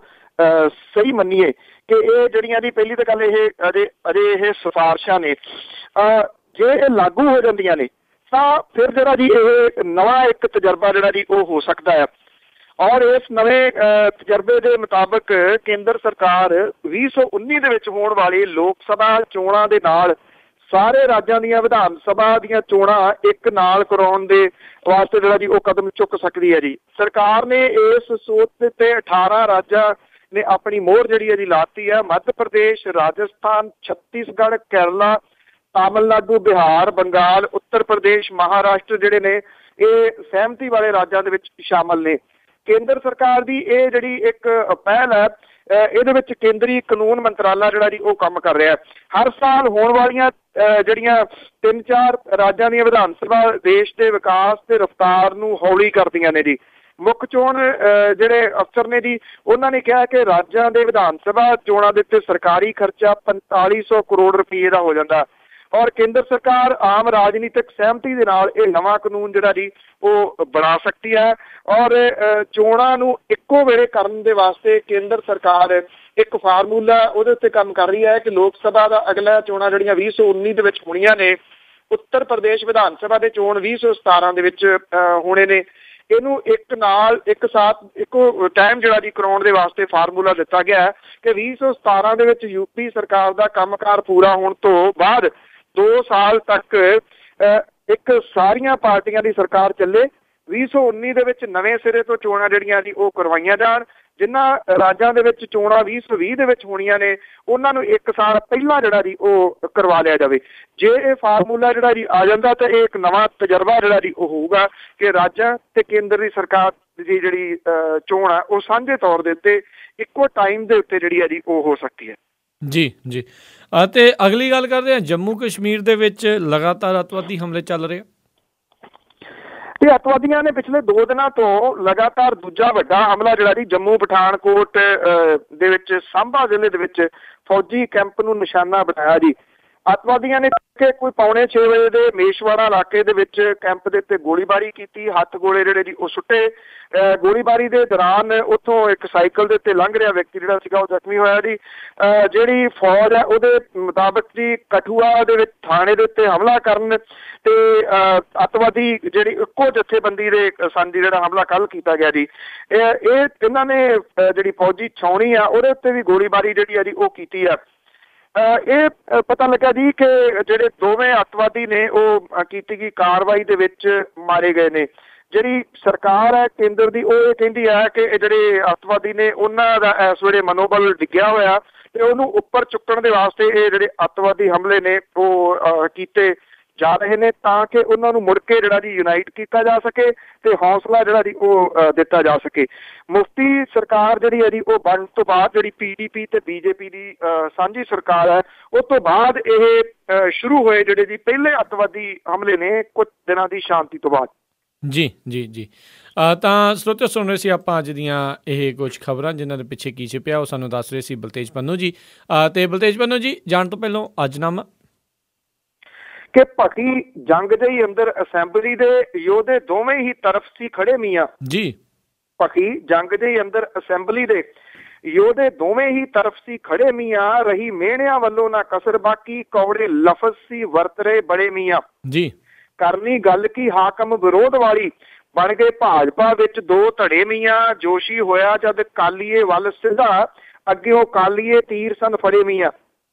ਸਹੀ ਮੰਨੀਏ ਕਿ ਇਹ ਜਿਹੜੀਆਂ ਦੀ ਪਹਿਲੀ ਤਾਂ ਗੱਲ ਇਹ ਅਜੇ ਇਹ ਸਿਫਾਰਸ਼ਾਂ ਨੇ, ਜੇ ਇਹ ਲਾਗੂ ਹੋ ਜਾਂਦੀਆਂ ਨੇ ਤਾਂ ਫਿਰ ਜਿਹੜਾ ਜੀ ਇਹ ਨਵਾਂ ਇੱਕ ਤਜਰਬਾ ਜਿਹੜਾ ਜੀ ਉਹ ਹੋ ਸਕਦਾ ਹੈ। ਔਰ ਇਸ ਨਵੇਂ ਤਜਰਬੇ ਦੇ ਮੁਤਾਬਕ ਕੇਂਦਰ ਸਰਕਾਰ 2019 ਦੇ ਵਿੱਚ ਹੋਣ ਵਾਲੀ ਲੋਕ ਸਭਾ ਚੋਣਾਂ ਦੇ ਨਾਲ ਸਾਰੇ ਰਾਜਾਂ ਦੀਆਂ ਵਿਧਾਨ ਸਭਾ ਦੀਆਂ ਚੋਣਾਂ ਇੱਕ ਨਾਲ ਕਰਾਉਣ ਦੇ ਵਾਸਤੇ ਜਿਹੜਾ ਜੀ ਉਹ ਕਦਮ ਚੁੱਕ ਸਕਦੀ ਹੈ ਜੀ। ਸਰਕਾਰ ਨੇ ਇਸ ਸੋਚ ਦੇ ਉੱਤੇ 18 ਰਾਜਾਂ ਨੇ ਆਪਣੀ ਮੋਹਰ ਜਿਹੜੀ ਹੈ ਜੀ ਲਾਤੀ ਹੈ। ਮੱਧ ਪ੍ਰਦੇਸ਼, ਰਾਜਸਥਾਨ, ਛੱਤੀਸਗੜ੍ਹ, ਕੇਰਲਾ, ਤਾਮਿਲਨਾਡੂ, ਬਿਹਾਰ, ਬੰਗਾਲ, ਉੱਤਰ ਪ੍ਰਦੇਸ਼, ਮਹਾਰਾਸ਼ਟਰ ਜਿਹੜੇ ਨੇ ਇਹ ਸਹਿਮਤੀ ਵਾਲੇ ਰਾਜਾਂ ਦੇ ਵਿੱਚ ਸ਼ਾਮਲ ਨੇ। ਕੇਂਦਰ ਸਰਕਾਰ ਦੀ ਇਹ ਜਿਹੜੀ ਇੱਕ ਪਹਿਲ ਹੈ, ਇਹਦੇ ਵਿੱਚ ਕੇਂਦਰੀ ਕਾਨੂੰਨ ਮੰਤਰਾਲਾ ਜਿਹੜਾ ਜੀ ਉਹ ਕੰਮ ਕਰ ਰਿਹਾ। ਹਰ ਸਾਲ ਹੋਣ ਵਾਲੀਆਂ ਜਿਹੜੀਆਂ 3-4 ਰਾਜਾਂ ਦੀਆਂ ਵਿਧਾਨ ਸਭਾ ਦੇਸ਼ ਦੇ ਵਿਕਾਸ ਤੇ ਰਫ਼ਤਾਰ ਨੂੰ ਹੌਲੀ ਕਰਦੀਆਂ ਨੇ ਜੀ। ਮੁੱਖ ਚੋਣ ਜਿਹੜੇ ਅਫਸਰ ਨੇ ਜੀ ਉਹਨਾਂ ਨੇ ਕਿਹਾ ਕਿ ਰਾਜਾਂ ਦੇ ਵਿਧਾਨ ਸਭਾ ਚੋਣਾਂ ਦੇ ਉੱਤੇ ਸਰਕਾਰੀ ਖਰਚਾ 4500 ਕਰੋੜ ਰੁਪਏ ਦਾ ਹੋ ਜਾਂਦਾ ਔਰ ਕੇਂਦਰ ਸਰਕਾਰ ਆਮ ਰਾਜਨੀਤਿਕ ਸਹਿਮਤੀ ਦੇ ਨਾਲ ਇਹ ਨਵਾਂ ਕਾਨੂੰਨ ਜਿਹੜਾ ਜੀ ਉਹ ਬਣਾ ਸਕਦੀ ਹੈ। ਔਰ ਚੋਣਾਂ ਨੂੰ ਇੱਕੋ ਵੇਲੇ ਕਰਨ ਦੇ ਵਾਸਤੇ ਕੇਂਦਰ ਸਰਕਾਰ ਇੱਕ ਫਾਰਮੂਲਾ ਉਹਦੇ ਉੱਤੇ ਕੰਮ ਕਰ ਰਹੀ ਹੈ ਕਿ ਲੋਕ ਸਭਾ ਦਾ ਅਗਲਾ ਚੋਣਾਂ ਜਿਹੜੀਆਂ 2019 ਦੇ ਵਿੱਚ ਹੋਣੀਆਂ ਨੇ, ਉੱਤਰ ਪ੍ਰਦੇਸ਼ ਵਿਧਾਨ ਸਭਾ ਦੇ ਚੋਣ 2017 ਦੇ ਵਿੱਚ ਹੋਣੇ ਨੇ, ਇਹਨੂੰ ਇੱਕੋ ਟਾਈਮ ਜਿਹੜਾ ਜੀ ਕਰਾਉਣ ਦੇ ਵਾਸਤੇ ਫਾਰਮੂਲਾ ਦਿੱਤਾ ਗਿਆ ਹੈ ਕਿ 2017 ਦੇ ਵਿੱਚ ਯੂਪੀ ਸਰਕਾਰ ਦਾ ਕੰਮਕਾਰ ਪੂਰਾ ਹੋਣ ਤੋਂ ਬਾਅਦ 2 ਸਾਲ ਤੱਕ ਇੱਕ ਸਾਰੀਆਂ ਪਾਰਟੀਆਂ ਦੀ ਸਰਕਾਰ ਚੱਲੇ। 2019 ਦੇ ਵਿੱਚ ਨਵੇਂ ਸਿਰੇ ਤੋਂ ਚੋਣਾਂ ਜਿਹੜੀਆਂ ਜੀ ਉਹ ਕਰਵਾਈਆਂ ਜਾਣ। ਜਿਨ੍ਹਾਂ ਰਾਜਾਂ ਦੇ ਵਿੱਚ ਚੋਣਾਂ 2020 ਦੇ ਵਿੱਚ ਹੋਣੀਆਂ ਨੇ ਉਹਨਾਂ ਨੂੰ 1 ਸਾਲ ਪਹਿਲਾਂ ਜਿਹੜਾ ਜੀ ਉਹ ਕਰਵਾ ਲਿਆ ਜਾਵੇ। ਜੇ ਇਹ ਫਾਰਮੂਲਾ ਜਿਹੜਾ ਜੀ ਆ ਜਾਂਦਾ ਤਾਂ ਇਹ ਇੱਕ ਨਵਾਂ ਤਜਰਬਾ ਜਿਹੜਾ ਜੀ ਉਹ ਹੋਊਗਾ ਕਿ ਰਾਜਾਂ ਤੇ ਕੇਂਦਰ ਦੀ ਸਰਕਾਰ ਦੀ ਜਿਹੜੀ ਚੋਣ ਆ ਉਹ ਸਾਂਝੇ ਤੌਰ ਦੇ ਉੱਤੇ ਇੱਕੋ ਟਾਈਮ ਦੇ ਉੱਤੇ ਜਿਹੜੀ ਹੈ ਜੀ ਉਹ ਹੋ ਸਕਦੀ ਹੈ। ਜੀ ਜੀ। ਅਤੇ ਅਗਲੀ ਗੱਲ ਕਰਦੇ ਹਾਂ, ਜੰਮੂ ਕਸ਼ਮੀਰ ਦੇ ਵਿੱਚ ਲਗਾਤਾਰ ਅੱਤਵਾਦੀ ਹਮਲੇ ਚੱਲ ਰਹੇ ਆ। ਅੱਤਵਾਦੀਆਂ ਨੇ ਪਿਛਲੇ 2 ਦਿਨਾਂ ਤੋਂ ਲਗਾਤਾਰ ਦੂਜਾ ਵੱਡਾ ਹਮਲਾ ਜਿਹੜਾ ਜੀ ਜੰਮੂ ਪਠਾਨਕੋਟ ਦੇ ਵਿੱਚ ਸਾਂਭਾ ਜ਼ਿਲ੍ਹੇ ਦੇ ਵਿੱਚ ਫੌਜੀ ਕੈਂਪ ਨੂੰ ਨਿਸ਼ਾਨਾ ਬਣਾਇਆ ਜੀ। ਅੱਤਵਾਦੀਆਂ ਨੇ ਕੋਈ 5:45 ਵਜੇ ਦੇ ਮੇਸ਼ਵਾੜਾ ਇਲਾਕੇ ਦੇ ਵਿੱਚ ਕੈਂਪ ਦੇ ਉੱਤੇ ਗੋਲੀਬਾਰੀ ਕੀਤੀ। ਹੱਥ ਗੋਲੇ ਜਿਹੜੇ ਜੀ ਉਹ ਸੁੱਟੇ। ਗੋਲੀਬਾਰੀ ਦੇ ਦੌਰਾਨ ਉੱਥੋਂ ਇੱਕ ਸਾਈਕਲ ਦੇ ਉੱਤੇ ਲੰਘ ਰਿਹਾ ਵਿਅਕਤੀ ਜਿਹੜਾ ਸੀਗਾ ਉਹ ਜ਼ਖਮੀ ਹੋਇਆ ਜੀ। ਜਿਹੜੀ ਫੌਜ ਹੈ ਉਹਦੇ ਮੁਤਾਬਕ ਜੀ ਕਠੂਆ ਦੇ ਵਿੱਚ ਥਾਣੇ ਦੇ ਉੱਤੇ ਹਮਲਾ ਕਰਨ ਤੇ ਅੱਤਵਾਦੀ ਜਿਹੜੀ ਇੱਕੋ ਜਥੇਬੰਦੀ ਦੇ ਸਨ ਜੀ ਜਿਹੜਾ ਹਮਲਾ ਕੱਲ੍ਹ ਕੀਤਾ ਗਿਆ ਜੀ। ਇਹਨਾਂ ਨੇ ਜਿਹੜੀ ਫੌਜੀ ਛਾਉਣੀ ਆ ਉਹਦੇ ਉੱਤੇ ਵੀ ਗੋਲੀਬਾਰੀ ਜਿਹੜੀ ਆ ਜੀ ਉਹ ਕੀਤੀ ਆ। ਇਹ ਪਤਾ ਲੱਗਾ ਜੀ ਕਿ ਜਿਹੜੇ ਦੋਵੇਂ ਅੱਤਵਾਦੀ ਨੇ ਉਹ ਕੀਤੀ ਗਈ ਕਾਰਵਾਈ ਦੇ ਵਿੱਚ ਮਾਰੇ ਗਏ ਨੇ। ਜਿਹੜੀ ਸਰਕਾਰ ਹੈ ਕੇਂਦਰ ਦੀ ਉਹ ਇਹ ਕਹਿੰਦੀ ਹੈ ਕਿ ਇਹ ਜਿਹੜੇ ਅੱਤਵਾਦੀ ਨੇ ਉਹਨਾਂ ਦਾ ਇਸ ਵੇਲੇ ਮਨੋਬਲ ਡਿੱਗਿਆ ਹੋਇਆ ਤੇ ਉਹਨੂੰ ਉੱਪਰ ਚੁੱਕਣ ਦੇ ਵਾਸਤੇ ਇਹ ਜਿਹੜੇ ਅੱਤਵਾਦੀ ਹਮਲੇ ਨੇ ਉਹ ਕੀਤੇ ਜਾ ਰਹੇ ਨੇ ਤਾਂ ਕਿ ਉਹਨਾਂ ਨੂੰ ਮੁੜ ਕੇ ਜਿਹੜਾ ਜੀ ਯੂਨਾਈਟ ਕੀਤਾ ਜਾ ਸਕੇ ਤੇ ਹੌਸਲਾ ਜਿਹੜਾ ਜੀ ਉਹ ਦਿੱਤਾ ਜਾ ਸਕੇ। ਮੁਫਤੀ ਸਰਕਾਰ ਜਿਹੜੀ ਹੈ ਜੀ ਉਹ ਬਣਨ ਤੋਂ ਬਾਅਦ ਜਿਹੜੀ PDP ਤੇ BJP ਦੀ ਸਾਂਝੀ ਸਰਕਾਰ ਹੈ ਉਸ ਤੋਂ ਬਾਅਦ ਇਹ ਸ਼ੁਰੂ ਹੋਏ ਜਿਹੜੇ ਜੀ ਪਹਿਲੇ ਅੱਤਵਾਦੀ ਹਮਲੇ ਨੇ ਕੁਝ ਦਿਨਾਂ ਦੀ ਸ਼ਾਂਤੀ ਤੋਂ ਬਾਅਦ। ਜੀ ਤਾਂ ਸਰੋਤਿਓ ਸੁਣ ਰਹੇ ਸੀ ਆਪਾਂ ਅੱਜ ਦੀਆਂ ਇਹ ਕੁਝ ਖਬਰਾਂ ਜਿਨ੍ਹਾਂ ਦੇ ਪਿੱਛੇ ਕੀ ਛਿਪਿਆ ਉਹ ਸਾਨੂੰ ਦੱਸ ਰਹੇ ਸੀ ਬਲਤੇਜ ਪੰਨੂ ਜੀ। ਤੇ ਬਲਤੇਜ ਪੰਨੂ ਜੀ ਜਾਣ ਤੋਂ ਪਹਿਲਾਂ ਅੱਜਨਾਮਾ ਕਿ ਭੱਟੀ ਜੰਗ ਦੇ ਹੀ ਅੰਦਰ ਅਸੈਂਬਲੀ ਦੇ ਯੋਧੇ ਦੋਵੇਂ ਹੀ ਤਰਫ ਸੀ ਖੜੇ ਮੀਆਂ ਜੀ। ਭੱਟੀ ਜੰਗ ਦੇ ਹੀ ਅੰਦਰ ਅਸੈਂਬਲੀ ਦੇ ਯੋਧੇ ਦੋਵੇਂ ਹੀ ਤਰਫ ਸੀ ਖੜੇ ਮੀਆਂ ਰਹੀ ਮਿਹਣਿਆਂ ਵੱਲੋਂ ਨਾ ਕਸਰ ਬਾਕੀ ਕੌੜੇ ਲਫ਼ਜ਼ ਸੀ ਵਰਤ ਰਹੇ ਬੜੇ ਮੀਆਂ ਜੀ। ਕਰਨੀ ਗੱਲ ਕੀ ਹਾਕਮ ਵਿਰੋਧ ਵਾਲੀ ਬਣ ਗਏ ਭਾਜਪਾ ਵਿੱਚ 2 ਧੜੇ ਮੀਆਂ ਜੋਸ਼ੀ ਹੋਇਆ ਜਦ ਕਾਲੀਏ ਵੱਲ ਸਿੱਧਾ ਅੱਗਿਓਂ ਕਾਲੀਏ ਤੀਰ ਸਨ ਫੜੇ ਮੀਆਂ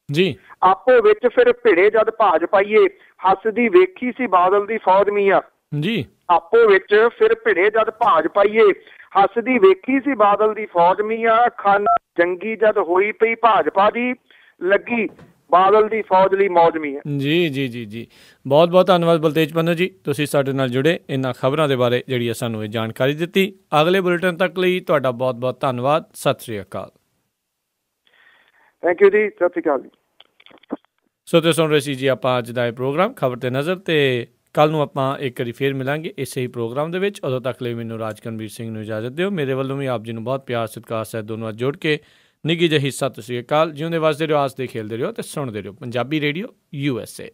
ਜੀ। ਆਪੋ ਵਿੱਚ ਫਿਰ ਭਿੜੇ ਜਦ ਭਾਜਪਾਈਏ ਹੱਸਦੀ ਵੇਖੀ ਸੀ ਬਾਦਲ ਦੀ ਫੌਜ ਮੀਆਂ ਜੀ। ਆਪੋ ਵਿੱਚ ਫਿਰ ਭਿੜੇ ਜਦ ਭਾਜਪਾਈਏ ਹੱਸਦੀ ਵੇਖੀ ਸੀ ਬਾਦਲ ਦੀ ਫੌਜ ਮੀਆਂ ਖਾਨ ਜੰਗੀ ਜਦ ਹੋਈ ਪਈ ਭਾਜਪਾ ਦੀ ਲੱਗੀ ਬਾਦਲ ਦੀ ਫੌਜ ਲਈ ਮੌਜ ਮੀਆਂ ਜੀ। ਬਹੁਤ ਬਹੁਤ ਧੰਨਵਾਦ ਬਲਤੇਜ ਪੰਨੂ ਜੀ ਤੁਸੀਂ ਸਾਡੇ ਨਾਲ ਜੁੜੇ ਇਹਨਾਂ ਖਬਰਾਂ ਦੇ ਬਾਰੇ ਜਿਹੜੀ ਸਾਨੂੰ ਇਹ ਜਾਣਕਾਰੀ ਦਿੱਤੀ। ਅਗਲੇ ਬੁਲੇਟਿਨ ਤੱਕ ਲਈ ਤੁਹਾਡਾ ਬਹੁਤ ਬਹੁਤ ਧੰਨਵਾਦ। ਸਤਿ ਸ਼੍ਰੀ ਅਕਾਲ। ਥੈਂਕ ਯੂ ਜੀ। ਸਤਿ ਸ਼੍ਰੀ ਅਕਾਲ ਜੀ। ਸੋ ਤੇ ਸੁਣ ਰਹੇ ਸੀ ਜੀ ਆਪਾਂ ਅੱਜ ਦਾ ਇਹ ਪ੍ਰੋਗਰਾਮ ਖਬਰ ਤੇ ਨਜ਼ਰ ਤੇ ਕੱਲ੍ਹ ਨੂੰ ਆਪਾਂ ਇੱਕ ਵਾਰੀ ਫੇਰ ਮਿਲਾਂਗੇ ਇਸੇ ਹੀ ਪ੍ਰੋਗਰਾਮ ਦੇ ਵਿੱਚ। ਉਦੋਂ ਤੱਕ ਲਈ ਮੈਨੂੰ ਰਾਜਕਰਨਵੀਰ ਸਿੰਘ ਨੂੰ ਇਜਾਜ਼ਤ ਦਿਓ। ਮੇਰੇ ਵੱਲੋਂ ਵੀ ਆਪ ਜੀ ਨੂੰ ਬਹੁਤ ਪਿਆਰ ਸਤਿਕਾਰ ਸਹਿਤ ਦੋਨੋਂ ਹੱਥ ਜੋੜ ਕੇ ਨਿੱਘੀ ਜਿਹੀ ਸਤਿ ਸ਼੍ਰੀ ਅਕਾਲ। ਜਿਉਂਦੇ ਵਸਦੇ ਰਹੋ, ਹੱਸਦੇ ਖੇਲਦੇ ਰਹੋ ਤੇ ਸੁਣਦੇ ਰਹੋ ਪੰਜਾਬੀ ਰੇਡੀਓ USA।